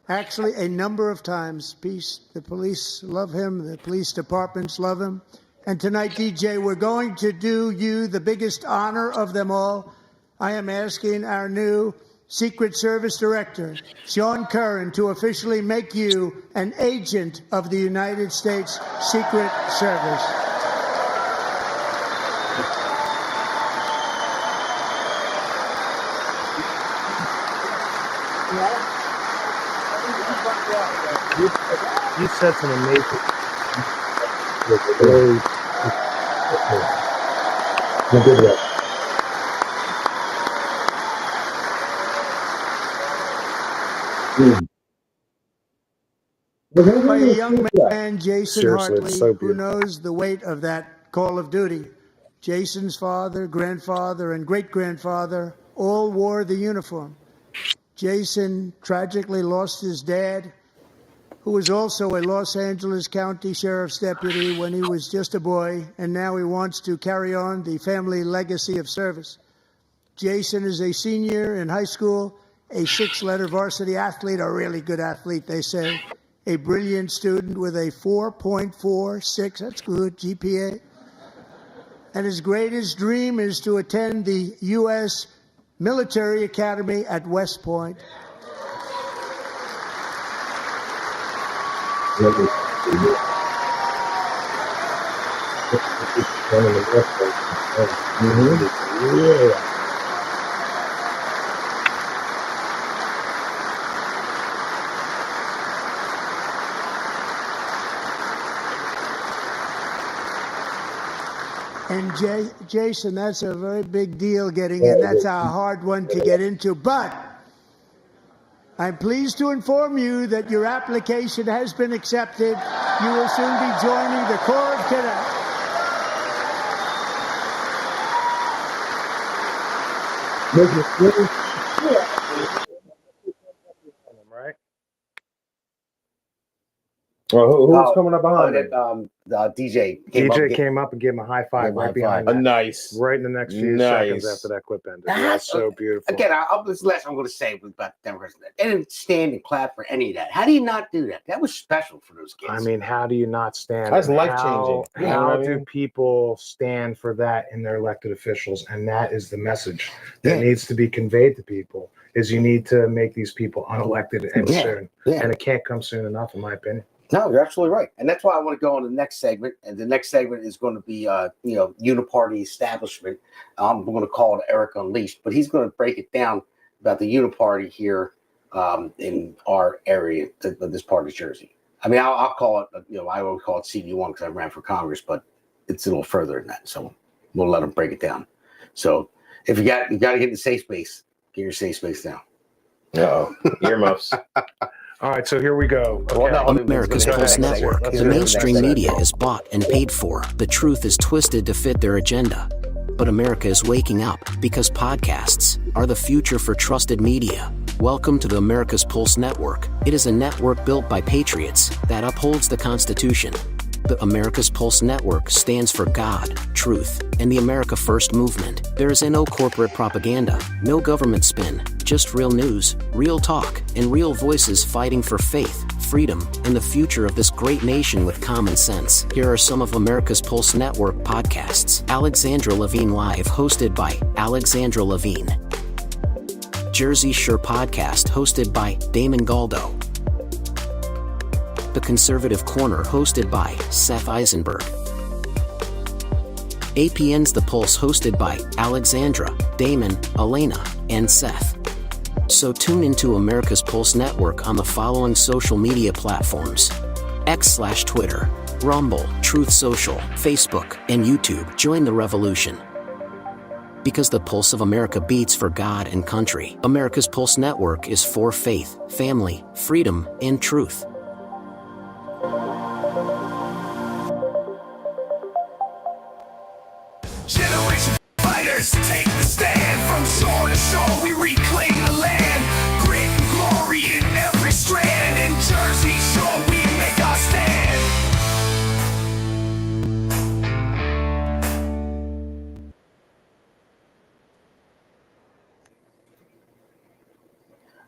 actually a number of times. The police love him, the police departments love him. And tonight, DJ, we're going to do you the biggest honor of them all. I am asking our new Secret Service Director, Sean Curran, to officially make you an agent of the United States Secret Service. You said some amazing. By a young man, Jason Seriously, Hartley, it's so who knows the weight of that call of duty. Jason's father, grandfather, and great-grandfather all wore the uniform. Jason tragically lost his dad, who was also a Los Angeles County Sheriff's deputy when he was just a boy, and now he wants to carry on the family legacy of service. Jason is a senior in high school, a 6-letter varsity athlete, a really good athlete, they say, a brilliant student with a 4.46, that's good, GPA. And his greatest dream is to attend the U.S. Military Academy at West Point. And Jason, that's a very big deal getting in. That's a hard one to get into. But I'm pleased to inform you that your application has been accepted. You will soon be joining the Corps of Cadets. Right? Well, who's coming up behind him? DJ came up and gave him a high five right behind him. Nice. Right in the next few seconds after that clip ended. That's so beautiful. Again, this is the last I'm going to say about the Democrats. They didn't stand and clap for any of that. How do you not do that? That was special for those kids. I mean, how do you not stand? That's life-changing. How do people stand for that in their elected officials? And that is the message that needs to be conveyed to people, is you need to make these people unelected and soon. And it can't come soon enough, in my opinion. No, you're absolutely right. And that's why I want to go on to the next segment. And the next segment is going to be, Uniparty establishment. I'm going to call it Eric Unleashed, but he's going to break it down about the Uniparty here in our area, this part of Jersey. I mean, I'll call it, I always call it CD1 because I ran for Congress, but it's a little further than that. So we'll let him break it down. So if you got to get in the safe space, get your safe space now. Uh-oh. Earmuffs. All right, so here we go. America's Pulse Network. The mainstream media is bought and paid for. The truth is twisted to fit their agenda. But America is waking up because podcasts are the future for trusted media. Welcome to the America's Pulse Network. It is a network built by patriots that upholds the Constitution. The America's Pulse Network stands for God, truth, and the America First movement. There is no corporate propaganda, no government spin, just real news, real talk, and real voices fighting for faith, freedom, and the future of this great nation with common sense. Here are some of America's Pulse Network podcasts. Alexandra Levine Live, hosted by Alexandra Levine. Jersey Shore Podcast, hosted by Damon Galdo. The Conservative Corner, hosted by Seth Eisenberg. APN's The Pulse, hosted by Alexandra, Damon, Elena, and Seth. So tune into America's Pulse Network on the following social media platforms: X/Twitter, Rumble, Truth Social, Facebook, and YouTube. Join the revolution. Because the pulse of America beats for God and country. America's Pulse Network is for faith, family, freedom, and truth. Generation fighters take the stand. From shore to shore we reclaim the land. Grit and glory in every strand. In Jersey Shore we make our stand.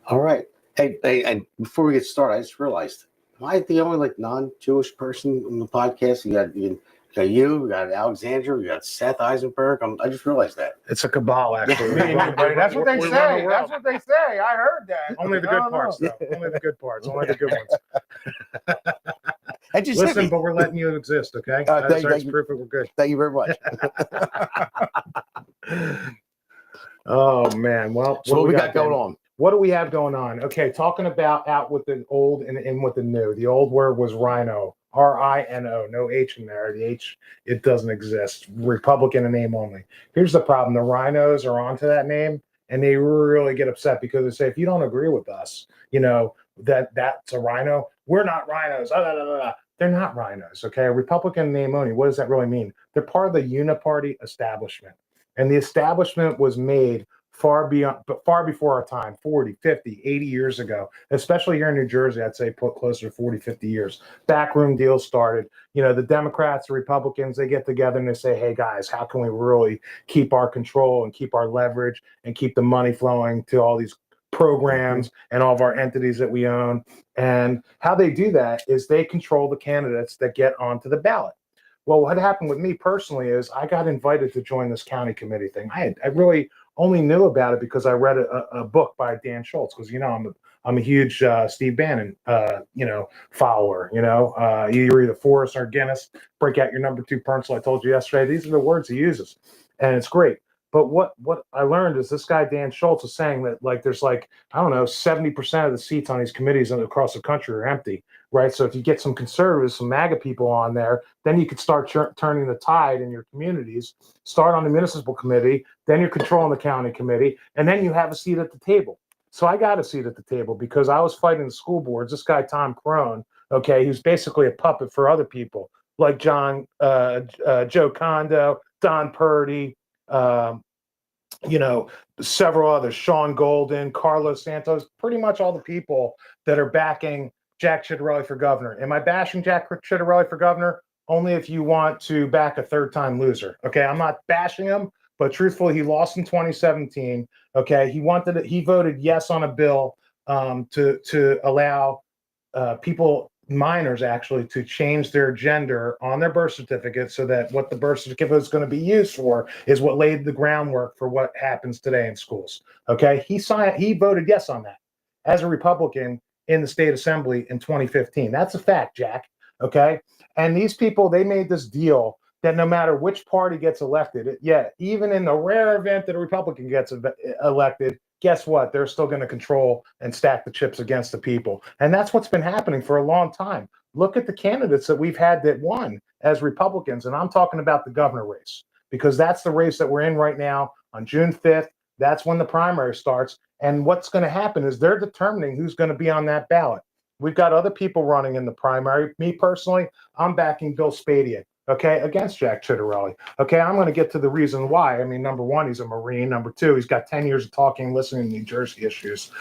All right. Hey, and before we get started, I just realized, am I the only like non-Jewish person on the podcast? You got Alexandra, you got Seth Eisenberg. I just realized that. It's a cabal, actually. That's what they say. That's what they say. I heard that. Only the good parts, though. Only the good parts. Only the good ones. Listen, but we're letting you exist, okay? That's proof that we're good. Thank you very much. Oh, man. Well, so what we got going on? What do we have going on? Okay, talking about out with the old and in with the new. The old word was rhino, R-I-N-O, no H in there. The H, it doesn't exist. Republican in name only. Here's the problem. The rhinos are onto that name, and they really get upset because they say, if you don't agree with us, that's a rhino. We're not rhinos. They're not rhinos, okay? A Republican name only, what does that really mean? They're part of the uniparty establishment. And the establishment was made far before our time, 40, 50, 80 years ago, especially here in New Jersey. I'd say put closer to 40, 50 years. Backroom deals started. The Democrats, the Republicans, they get together and they say, hey, guys, how can we really keep our control and keep our leverage and keep the money flowing to all these programs and all of our entities that we own? And how they do that is they control the candidates that get onto the ballot. Well, what happened with me personally is I got invited to join this county committee thing. I really only knew about it because I read a book by Dan Schultz, because I'm a huge Steve Bannon follower. You're either Forrest or Guinness. Break out your number 2 pencil. I told you yesterday. These are the words he uses, and it's great. But what I learned is this guy, Dan Schultz, is saying that there's 70% of the seats on these committees across the country are empty, right? So if you get some conservatives, some MAGA people on there, then you could start turning the tide in your communities, start on the municipal committee, then you're controlling the county committee, and then you have a seat at the table. So I got a seat at the table because I was fighting the school boards. This guy, Tom Crone, okay, who's basically a puppet for other people like Joe Kondo, Don Purdy, several others, Sean Golden, Carlos Santos, pretty much all the people that are backing Jack Ciattarelli for governor. Am I bashing Jack Ciattarelli for governor? Only if you want to back a third-time loser. Okay, I'm not bashing him, but truthfully, he lost in 2017. Okay, he voted yes on a bill to allow minors actually to change their gender on their birth certificate, so that what the birth certificate is going to be used for is what laid the groundwork for what happens today in schools. Okay, he voted yes on that as a Republican in the state assembly in 2015. That's a fact, Jack. Okay, and these people, they made this deal that no matter which party gets elected, even in the rare event that a Republican gets elected, guess what? They're still going to control and stack the chips against the people. And that's what's been happening for a long time. Look at the candidates that we've had that won as Republicans. And I'm talking about the governor race, because that's the race that we're in right now on June 5th. That's when the primary starts. And what's going to happen is they're determining who's going to be on that ballot. We've got other people running in the primary. Me personally, I'm backing Bill Spadian. Okay, against Jack Ciattarelli. Okay, I'm going to get to the reason why. I mean, number one, he's a Marine. Number two, he's got 10 years of talking and listening to New Jersey issues.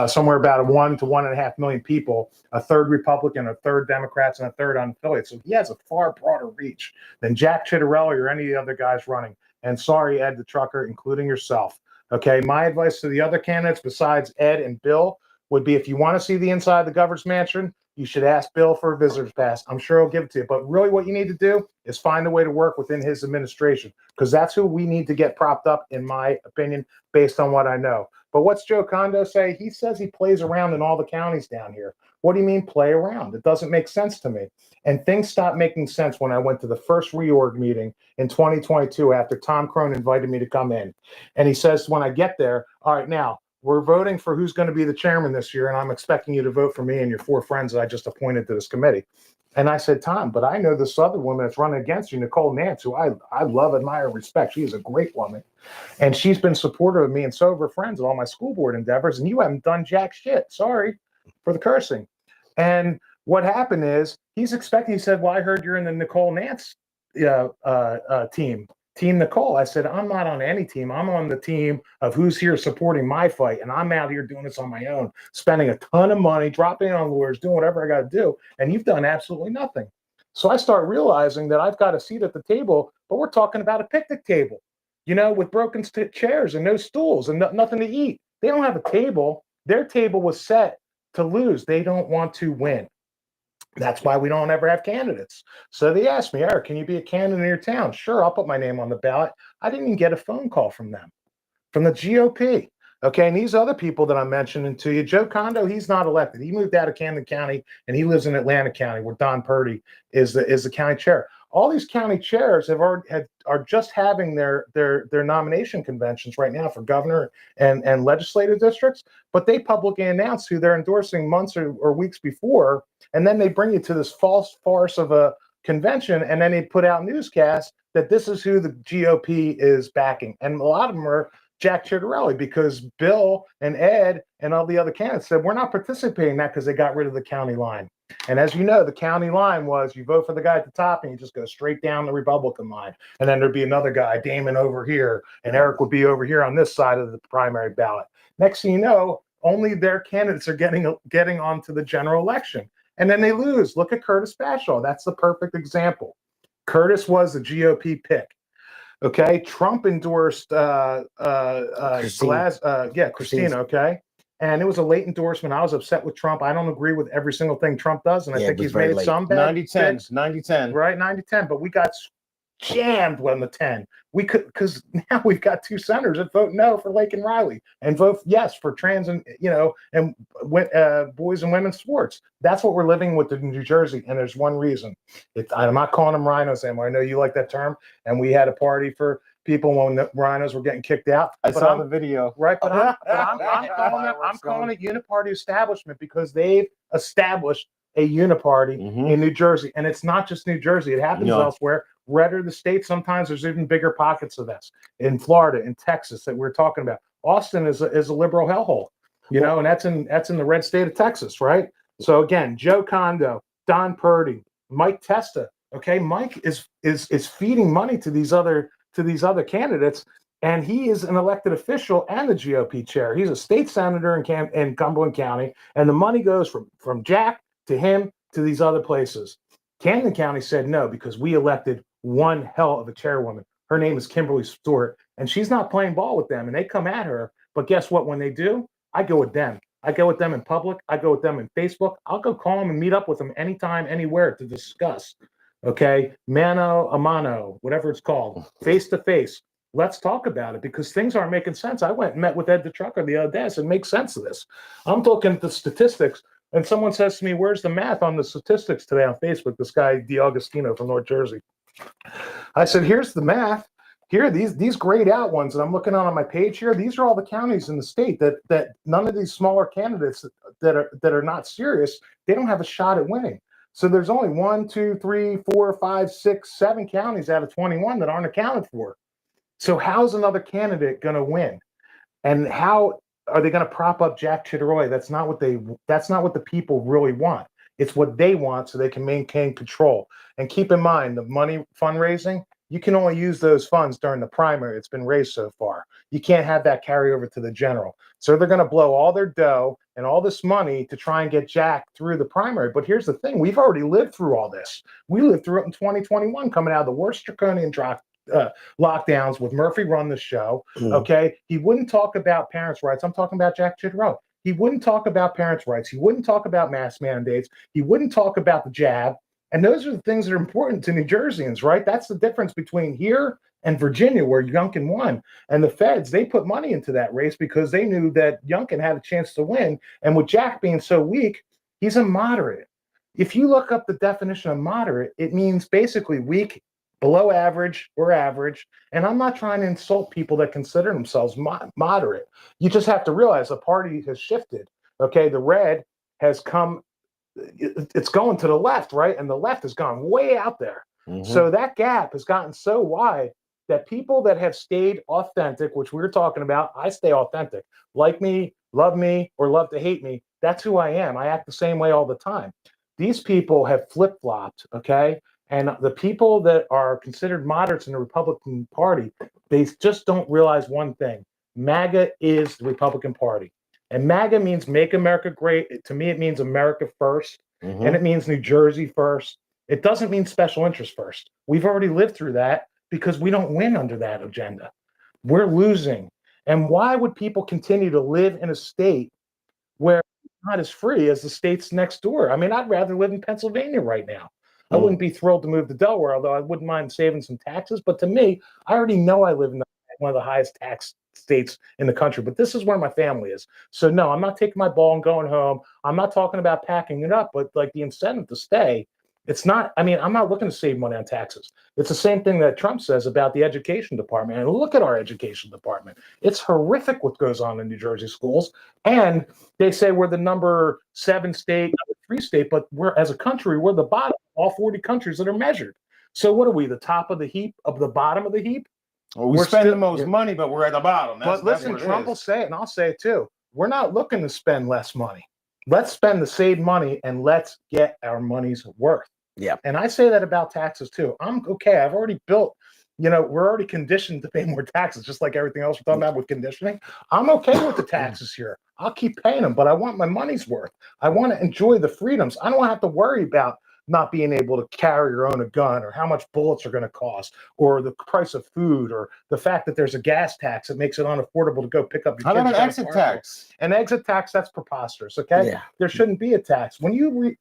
Somewhere about 1 to 1.5 million people, a third Republican, a third Democrats, and a third unaffiliated. So he has a far broader reach than Jack Ciattarelli or any of the other guys running. And sorry, Ed the trucker, including yourself. Okay, my advice to the other candidates besides Ed and Bill would be, if you want to see the inside of the governor's mansion, you should ask Bill for a visitor's pass. I'm sure he'll give it to you. But really what you need to do is find a way to work within his administration, because that's who we need to get propped up, in my opinion, based on what I know. But what's Joe Kondo say? He says he plays around in all the counties down here. What do you mean play around? It doesn't make sense to me. And things stopped making sense when I went to the first reorg meeting in 2022 after Tom Crone invited me to come in. And he says, when I get there, all right, now, we're voting for who's going to be the chairman this year, and I'm expecting you to vote for me and your 4 friends that I just appointed to this committee. And I said, Tom, but I know this other woman that's running against you, Nicole Nance, who I love, admire, and respect. She is a great woman. And she's been supportive of me and so have her friends at all my school board endeavors, and you haven't done jack shit. Sorry for the cursing. And what happened is he said, well, I heard you're in the Nicole Nance team. Team Nicole. I said, I'm not on any team. I'm on the team of who's here supporting my fight. And I'm out here doing this on my own, spending a ton of money, dropping in on lawyers, doing whatever I got to do. And you've done absolutely nothing. So I start realizing that I've got a seat at the table, but we're talking about a picnic table, with broken chairs and no stools and nothing to eat. They don't have a table. Their table was set to lose. They don't want to win. That's why we don't ever have candidates. So they asked me, Eric, can you be a candidate in your town? Sure, I'll put my name on the ballot. I didn't even get a phone call from them, from the GOP. Okay, and these other people that I'm mentioning to you, Joe Condo, he's not elected. He moved out of Camden County and he lives in Atlanta County, where Don Purdy is the county chair. All these county chairs are just having their nomination conventions right now for governor and legislative districts, but they publicly announce who they're endorsing months or weeks before, and then they bring you to this false farce of a convention, and then they put out newscasts that this is who the GOP is backing, and a lot of them are Jack Ciattarelli, because Bill and Ed and all the other candidates said we're not participating in that because they got rid of the county line. And as you know, the county line was you vote for the guy at the top and you just go straight down the Republican line. And then there'd be another guy, Damon, over here, and Eric would be over here on this side of the primary ballot. Next thing you know, only their candidates are getting onto the general election. And then they lose. Look at Curtis Bashaw. That's the perfect example. Curtis was the GOP pick. Okay, Trump endorsed Christina. Okay, and it was a late endorsement. I was upset with Trump. I don't agree with every single thing Trump does, and I think he's made some bad 90-10, right? 90-10, but we got jammed on the 10. We could, because now we've got two senators that vote no for Laken Riley and vote yes for trans and boys and women's sports. That's what we're living with in New Jersey, and there's one reason. I'm not calling them rhinos anymore. I know you like that term, and we had a party for people when the rhinos were getting kicked out. I saw the video. Right, but I'm calling it uniparty establishment because they've established a uniparty in New Jersey, and it's not just New Jersey. It happens elsewhere. Redder the state, sometimes there's even bigger pockets of this in Florida, in Texas that we're talking about. Austin is a liberal hellhole, and that's in the red state of Texas, right? So again, Joe Condo, Don Purdy, Mike Testa. Okay, Mike is feeding money to these other candidates, and he is an elected official and the GOP chair. He's a state senator in Cumberland County, and the money goes from Jack to him to these other places. Camden County said no because we elected one hell of a chairwoman. Her name is Kimberly Stewart, and she's not playing ball with them, and they come at her. But guess what? When they do, I go with them. I go with them in public. I go with them in Facebook. I'll go call them and meet up with them anytime, anywhere to discuss. Okay, mano a mano, whatever it's called, face to face. Let's talk about it because things aren't making sense. I went and met with Ed the trucker the other day. I said, make sense of this. I'm looking at the statistics. And someone says to me, where's the math on the statistics today on Facebook? This guy, DiAugustino from North Jersey. I said, here's the math. Here, these grayed out ones that I'm looking on my page here, these are all the counties in the state that none of these smaller candidates that are not serious, they don't have a shot at winning. So there's only 1, 2, 3, 4, 5, 6, 7 counties out of 21 that aren't accounted for. So how's another candidate going to win? And how are they going to prop up Jack Ciattarelli? That's not what the people really want. It's what they want so they can maintain control. And keep in mind, the money fundraising, you can only use those funds during the primary that's been raised so far. You can't have that carry over to the general. So they're going to blow all their dough and all this money to try and get Jack through the primary. But here's the thing. We've already lived through all this. We lived through it in 2021, coming out of the worst draconian lockdowns with Murphy run the show. Okay. He wouldn't talk about parents' rights. I'm talking about Jack Ciattarelli. He wouldn't talk about parents' rights. He wouldn't talk about mask mandates. He wouldn't talk about the jab. And those are the things that are important to New Jerseyans, right? That's the difference between here and Virginia, where Youngkin won. And the feds, they put money into that race because they knew that Youngkin had a chance to win. And with Jack being so weak, he's a moderate. If you look up the definition of moderate, it means basically weak, below average, or average. And I'm not trying to insult people that consider themselves moderate. You just have to realize the party has shifted. Okay, the red has come, it's going to the left, right? And the left has gone way out there. So that gap has gotten so wide that people that have stayed authentic, which we were talking about, I stay authentic. Like me, or love to hate me. That's who I am. I act the same way all the time. These people have flip-flopped, okay? And the people that are considered moderates in the Republican Party, they just don't realize one thing. MAGA is the Republican Party. And MAGA means Make America Great. To me, it means America first. And it means New Jersey first. It doesn't mean special interest first. We've already lived through that because we don't win under that agenda. We're losing. And why would people continue to live in a state where it's not as free as the states next door. I mean, I'd rather live in Pennsylvania right now. I wouldn't be thrilled to move to Delaware, although I wouldn't mind saving some taxes. But to me, I already know I live in one of the highest tax states in the country, but this is where my family is. So no, I'm not taking my ball and going home. I'm not talking about packing it up, but like the incentive to stay, it's not, I mean, I'm not looking to save money on taxes. It's the same thing that Trump says about the education department. And look at our education department. It's horrific what goes on in New Jersey schools. And they say we're the number 7 state, number 3 state, but we're, as a country, we're the bottom of all 40 countries that are measured. So what are we, the top of the heap, of the bottom of the heap? Well, we spend the most money, but we're at the bottom. But listen, Trump will say it, and I'll say it too. We're not looking to spend less money. Let's spend the saved money and let's get our money's worth. Yeah. And I say that about taxes too. I'm okay. I've already built, we're already conditioned to pay more taxes, just like everything else we're talking about with conditioning. I'm okay with the taxes here. I'll keep paying them, but I want my money's worth. I want to enjoy the freedoms. I don't have to worry about not being able to carry or own a gun, or how much bullets are going to cost, or the price of food, or the fact that there's a gas tax that makes it unaffordable to go pick up your How kids. about an exit tax? An exit tax, that's preposterous, okay? Yeah. There shouldn't be a tax. When you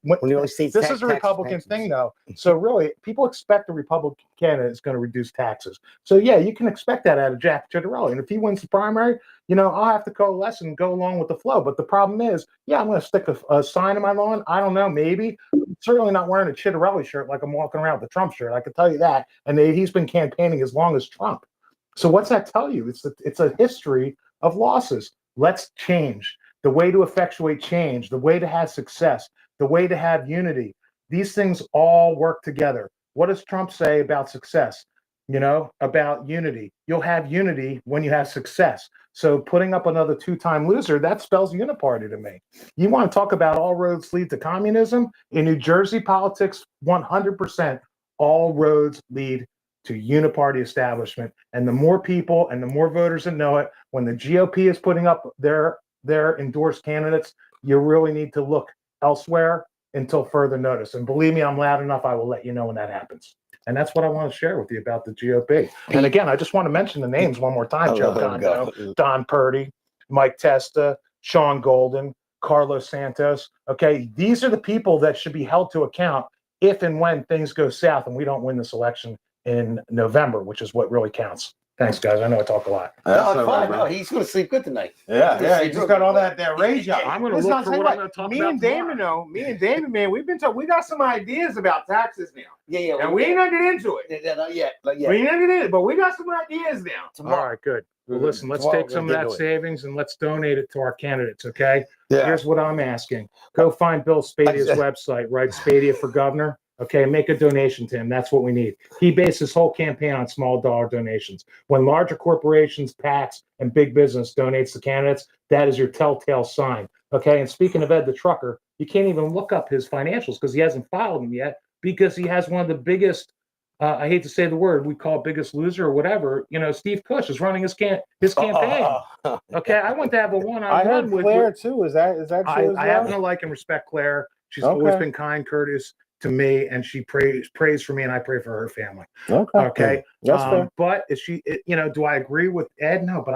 say this is a Republican thing, though. So really, people expect the Republican candidate is going to reduce taxes. So yeah, you can expect that out of Jack Ciattarelli. And if he wins the primary, I'll have to coalesce and go along with the flow. But the problem is, I'm going to stick a sign in my lawn. I don't know, maybe. I'm certainly not wearing a Ciattarelli shirt like I'm walking around with a Trump shirt. I can tell you that. And he's been campaigning as long as Trump. So what's that tell you? It's a history of losses. Let's change. The way to effectuate change, the way to have success, the way to have unity. These things all work together. What does Trump say about success? About unity. You'll have unity when you have success. So putting up another 2-time loser, that spells uniparty to me. You want to talk about all roads lead to communism? In New Jersey politics, 100%, all roads lead to uniparty establishment. And the more people and the more voters that know it, when the GOP is putting up their endorsed candidates, you really need to look elsewhere until further notice. And believe me, I'm loud enough. I will let you know when that happens. And that's what I want to share with you about the GOP. And again, I just want to mention the names one more time: Joe Condo, Don Purdy, Mike Testa, Sean Golden, Carlos Santos. Okay, these are the people that should be held to account if and when things go south and we don't win this election in November, which is what really counts. Thanks, guys. I know I talk a lot. No, fine. No, he's going to sleep good tonight. Yeah, he just got all that rage out. I'm going to look for what I'm going to talk about. Me and Damon, man, we've been talking. We got some ideas about taxes now. Yeah. And we ain't gonna get into it. Not yet. We ain't gonna get into it, but we got some ideas now. All right, good. Well, listen, let's take some of that savings and let's donate it to our candidates, okay? Yeah. Here's what I'm asking. Go find Bill Spadia's website, right? Spadia for Governor. Okay, make a donation to him. That's what we need. He based his whole campaign on small dollar donations. When larger corporations, PACs, and big business donates to candidates, that is your telltale sign. Okay, and speaking of Ed the Trucker, you can't even look up his financials because he hasn't filed them yet, because he has one of the biggest, I hate to say the word, we call it biggest loser or whatever. Steve Cush is running his campaign. Okay, I went to have a one-on-one with Claire too. Is that true? I happen to like and respect Claire. She's always been kind, courteous to me, and she prays for me, and I pray for her family. Okay. That's fair. But is she, do I agree with Ed? No, but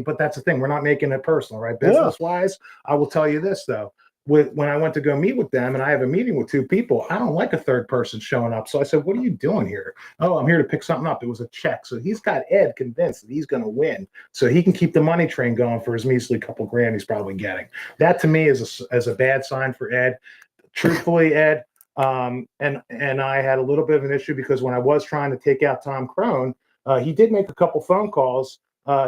but that's the thing. We're not making it personal, right? Business wise, I will tell you this though. When I went to go meet with them, and I have a meeting with 2 people, I don't like a third person showing up. So I said, what are you doing here? Oh, I'm here to pick something up. It was a check. So he's got Ed convinced that he's going to win, so he can keep the money train going for his measly couple grand he's probably getting. That to me is a bad sign for Ed. Truthfully, Ed, and I had a little bit of an issue because when I was trying to take out Tom Crone, he did make a couple phone calls.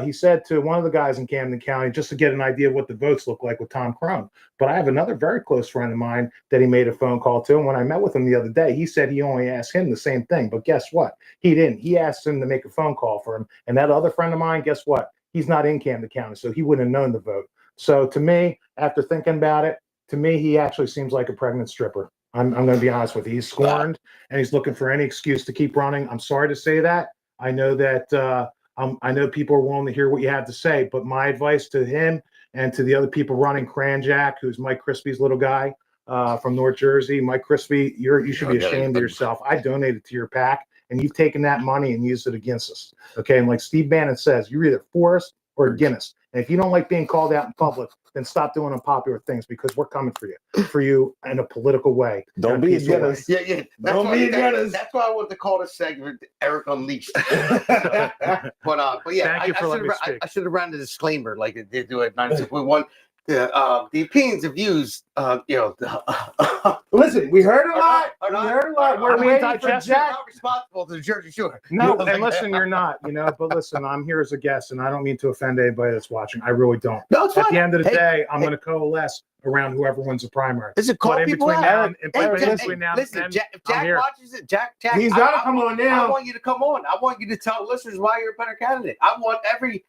He said to one of the guys in Camden County, just to get an idea of what the votes look like with Tom Crone. But I have another very close friend of mine that he made a phone call to. And when I met with him the other day, he said he only asked him the same thing. But guess what? He didn't. He asked him to make a phone call for him. And that other friend of mine, guess what? He's not in Camden County, so he wouldn't have known the vote. So to me, after thinking about it, to me, he actually seems like a pregnant stripper. I'm going to be honest with you. He's scorned, and he's looking for any excuse to keep running. I'm sorry to say that. I know that I know people are willing to hear what you have to say, but my advice to him and to the other people running Cranjack, who's Mike Crispy's little guy from North Jersey, Mike Crispy, you should be ashamed of yourself. I donated to your PAC, and you've taken that money and used it against us. Okay, and like Steve Bannon says, you're either for us or against us. And if you don't like being called out in public, then stop doing unpopular things because we're coming for you in a political way. Don't be jealous. Yeah. Don't be jealous. That's why I wanted to call this segment Eric Unleashed. But yeah, Thank you for letting me speak. I should have ran the disclaimer like they do at 92.1. The opinions and views, Listen, we heard a lot. Are We not- heard a lot. We're are waiting for digested. Jack. not responsible to the Jersey Shore. No, and listen, you're not, but listen, I'm here as a guest, and I don't mean to offend anybody that's watching. I really don't. No, it's At fine. the end of the Hey, day, I'm going to coalesce around whoever wins the primary. Listen, call But in people between out. now and Hey, but in Jack, between now listen, and Jack, if I'm Jack here. watches it, Jack, He's gotta come on I now. want you to come on. I want you to tell listeners why you're a better candidate. I want every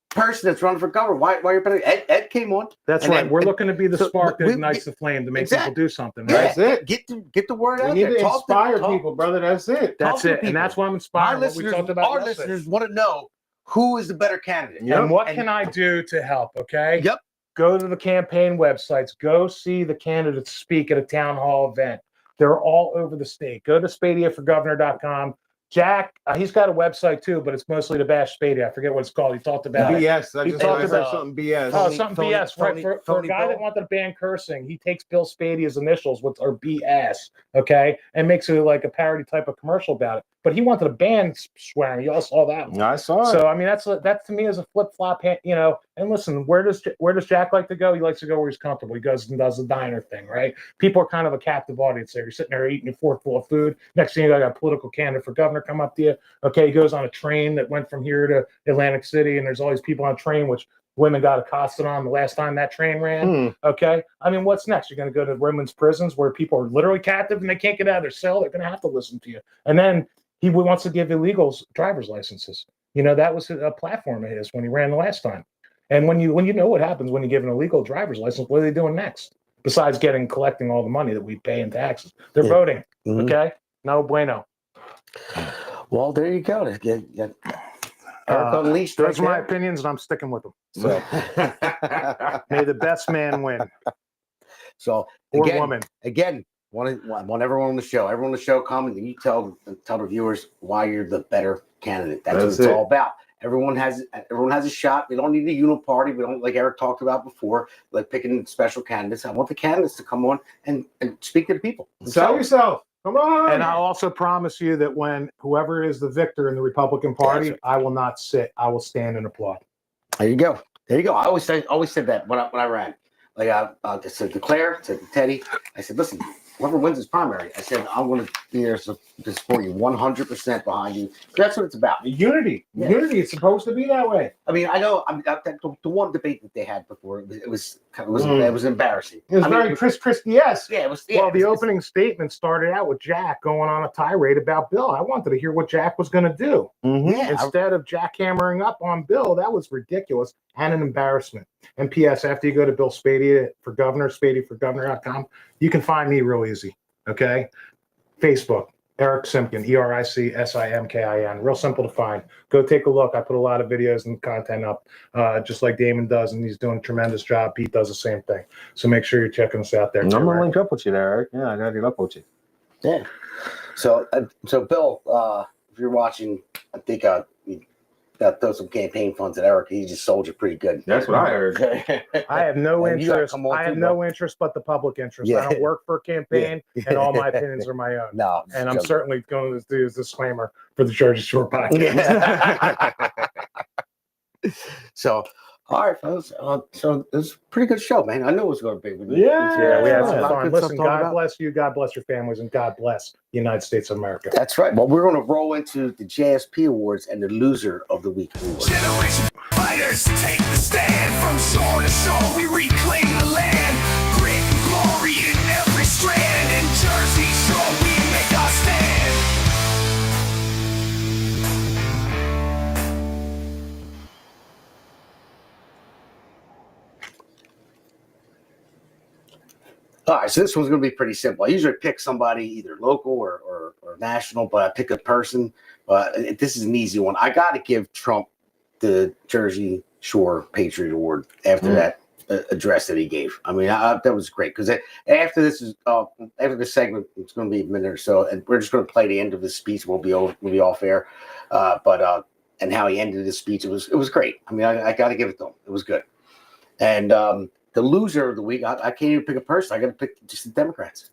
person that's running for governor why you're better. Ed came on. That's And right. then- We're looking to be the so spark that we- ignites the flame to make Exactly. people do something. Yeah, Right? That's it. Get the word We out need there. to Talk inspire talk- people, brother. That's it. That's to it. people. And that's why I'm My inspired. What we listeners, talked about our yesterday. listeners want to know who is the better candidate. And what And- can I do to help? Okay. Yep. Go to the campaign websites. Go see the candidates speak at a town hall event. They're all over the state. Go to SpadiaForGovernor.com. Jack, he's got a website too, but it's mostly to bash Spadia. I forget what it's called. He talked about it. BS. I He just talked heard about- something BS. Oh, Phony- something phony- BS. Right. phony- For a phony guy Bill. that wanted to ban cursing, he takes Bill Spadia's initials, which are BS, okay, and makes it like a parody type of commercial about it. But he wanted to ban swearing. You all saw that one. I saw it. So I mean, that's to me as a flip flop, And listen, where does Jack like to go? He likes to go where he's comfortable. He goes and does the diner thing, right? People are kind of a captive audience there. You're sitting there eating your fork full of food. Next thing you got a political candidate for governor come up to you. Okay, he goes on a train that went from here to Atlantic City, and there's all these people on a train, which women got accosted on the last time that train ran. Okay, I mean, what's next? You're going to go to women's prisons where people are literally captive and they can't get out of their cell. They're going to have to listen to you, and then he wants to give illegals driver's licenses. That was a platform of his when he ran the last time. And when you know what happens when you give an illegal driver's license, what are they doing next? Besides collecting all the money that we pay in taxes, they're voting. Mhm. Okay, no bueno. Well, there you go. Eric Unleashed. Those are my right opinions, and I'm sticking with them. there. May the best man win, So or again, woman. want everyone on the show. Everyone on the show, come and you tell the viewers why you're the better candidate. That's what That's it's it. all about. Everyone has a shot. We don't need a uniparty. We don't, like Eric talked about before, like picking special candidates. I want the candidates to come on and speak to the people. Sell yourself. Come on. And I'll also promise you that when whoever is the victor in the Republican Party, That's I will not sit. I will stand and applaud. There you go. I always said that when I ran. Like I said to Claire, to Teddy, I said, listen, whoever wins this primary, I said, I'm going to be there to support you 100% behind you. That's what it's about. Unity. Yeah. Unity. It's supposed to be that way. I mean, I know. The one debate that they had before, it was embarrassing. It was I mean, very Chris Christie-esque. Yeah, it was. Well, the it's- opening statement started out with Jack going on a tirade about Bill. I wanted to hear what Jack was going to do. Yeah, Instead of Jack hammering up on Bill, that was ridiculous and an embarrassment. And P.S. After you go to Bill Spadia for governor, SpadiaForGovernor.com, you can find me real easy. Okay, Facebook, Eric Simkin, EricSimkin, real simple to find. Go take a look. I put a lot of videos and content up, just like Damon does, and he's doing a tremendous job. Pete does the same thing. So make sure you're checking us out there. I'm too, gonna Eric. link up with you there, Eric. Yeah, I gotta get up with you. Yeah. So Bill, if you're watching, I think you got throw some campaign funds at Eric. He just sold you pretty good. That's what I heard. I have no And you gotta interest. come on I have too, no bro. interest but the public interest. Yeah. I don't work for a campaign, Yeah. and all my opinions are my own. No, And I'm joking. certainly going to do a disclaimer for the Jersey Shore podcast. So, all right, fellas. So it was a pretty good show, man. I knew it was going to be. Yeah, we had some a lot of fun. good Listen, stuff to talk God about. bless you. God bless your families, and God bless the United States of America. That's right. Well, we're going to roll into the JSP Awards and the Loser of the Week Awards. Generation fighters take the stand. From shore to shore, we reclaim the land. Grit and glory in every strand. In Jersey Shore, we make our stand. All right, so this one's going to be pretty simple. I usually pick somebody either local or national, but I pick a person. But this is an easy one. I got to give Trump the Jersey Shore Patriot Award after that address that he gave. I mean, that was great because after this segment, it's going to be a minute or so, and we're just going to play the end of his speech. We'll be off air, and how he ended his speech, it was great. I mean, I got to give it to him. It was good, and the loser of the week, I can't even pick a person. I got to pick just the Democrats.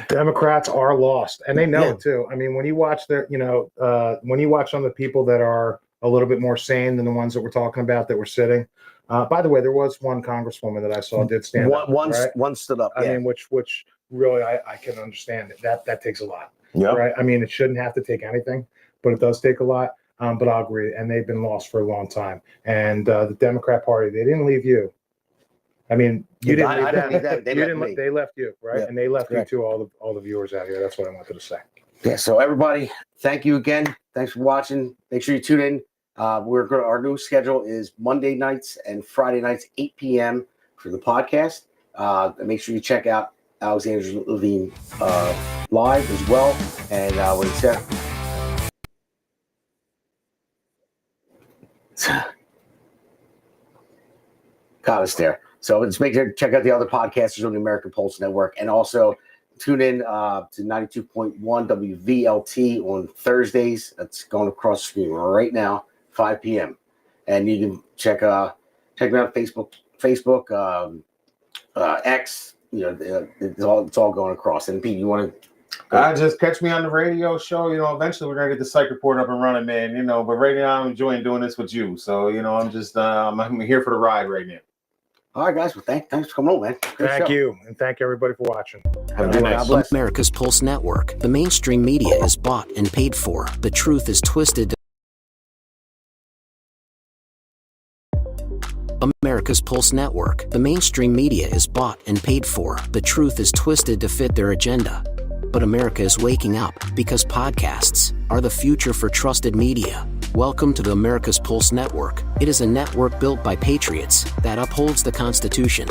Democrats are lost, and they know it too. I mean, when you watch when you watch some of the people that are a little bit more sane than the ones that we're talking about that were sitting. By the way, there was one congresswoman that I saw did stand up. One stood up. I mean, which really I can understand it. That takes a lot. Yeah. Right. I mean, it shouldn't have to take anything, but it does take a lot. But I'll agree, and they've been lost for a long time. And the Democrat Party, they didn't leave you. I mean, you didn't leave them. They left you, right? Yeah, and they left correct. you too. All the viewers out here. That's what I wanted to say. Yeah. So everybody, thank you again. Thanks for watching. Make sure you tune in. Our new schedule is Monday nights and Friday nights, 8 p.m. for the podcast. Make sure you check out Alexandra Levine live as well. And when it's got us there. So let's make sure to check out the other podcasters on the American Pulse Network, and also tune in to 92.1 WVLT on Thursdays. That's going across the screen right now, 5 p.m. And you can check me out Facebook, X. You know, it's all going across. And Pete, you want to? Just catch me on the radio show. You know, eventually we're gonna get the psych report up and running, man. You know, but right now I'm enjoying doing this with you. So you know, I'm just I'm here for the ride right now. All right, guys. Well, thanks for coming on, man. Thank you, and thank everybody for watching. Have a good night. America's Pulse Network. The mainstream media is bought and paid for. The truth is twisted. America's Pulse Network. The mainstream media is bought and paid for. The truth is twisted to fit their agenda. But America is waking up because podcasts are the future for trusted media. Welcome to the America's Pulse Network. It is a network built by patriots that upholds the Constitution.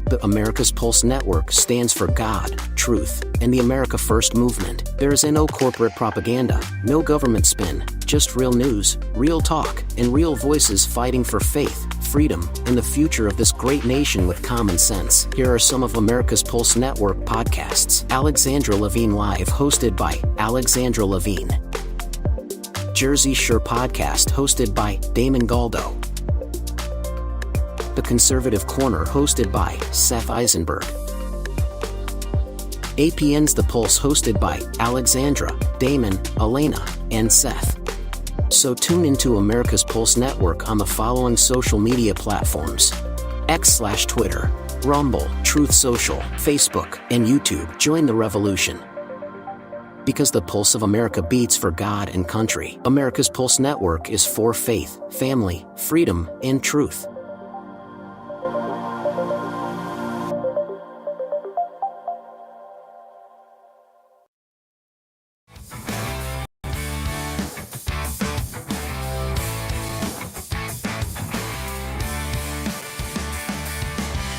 The America's Pulse Network stands for God, truth, and the America First movement. There is no corporate propaganda, no government spin, just real news, real talk, and real voices fighting for faith, freedom, and the future of this great nation with common sense. Here are some of America's Pulse Network podcasts. Alexandra Levine Live, hosted by Alexandra Levine. Jersey Shore Podcast, hosted by Damon Galdo. The Conservative Corner, hosted by Seth Eisenberg. APN's The Pulse, hosted by Alexandra, Damon, Elena, and Seth. So tune into America's Pulse Network on the following social media platforms: X/Twitter, Rumble, Truth Social, Facebook, and YouTube. Join the revolution. Because the pulse of America beats for God and country. America's Pulse Network is for faith, family, freedom, and truth.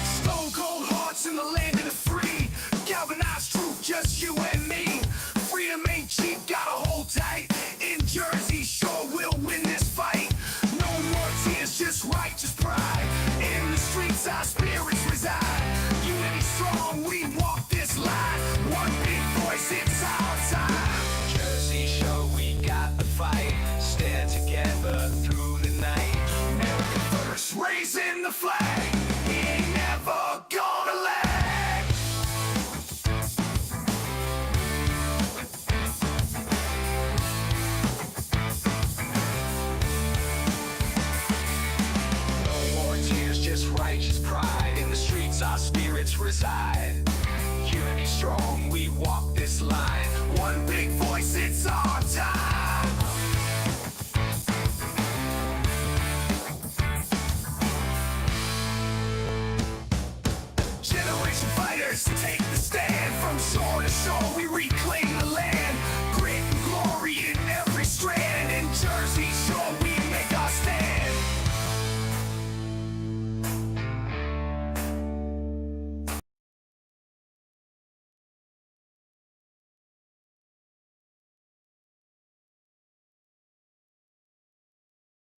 Stone cold hearts in the land of the free. Galvanized truth, just you and me. Freedom ain't cheap, gotta hold tight. In Jersey Shore, we'll win this fight. No more tears, just righteous pride. In the streets, our spirits reside. Unity strong, we walk this line. One big voice, it's our time. Jersey Shore, we got the fight. Stand together through the night. America first, raising the flag. We ain't never gonna lag. No more tears, just righteous pride. In the streets, our spirits reside. Unity strong, we walk this line. One big voice, it's our time.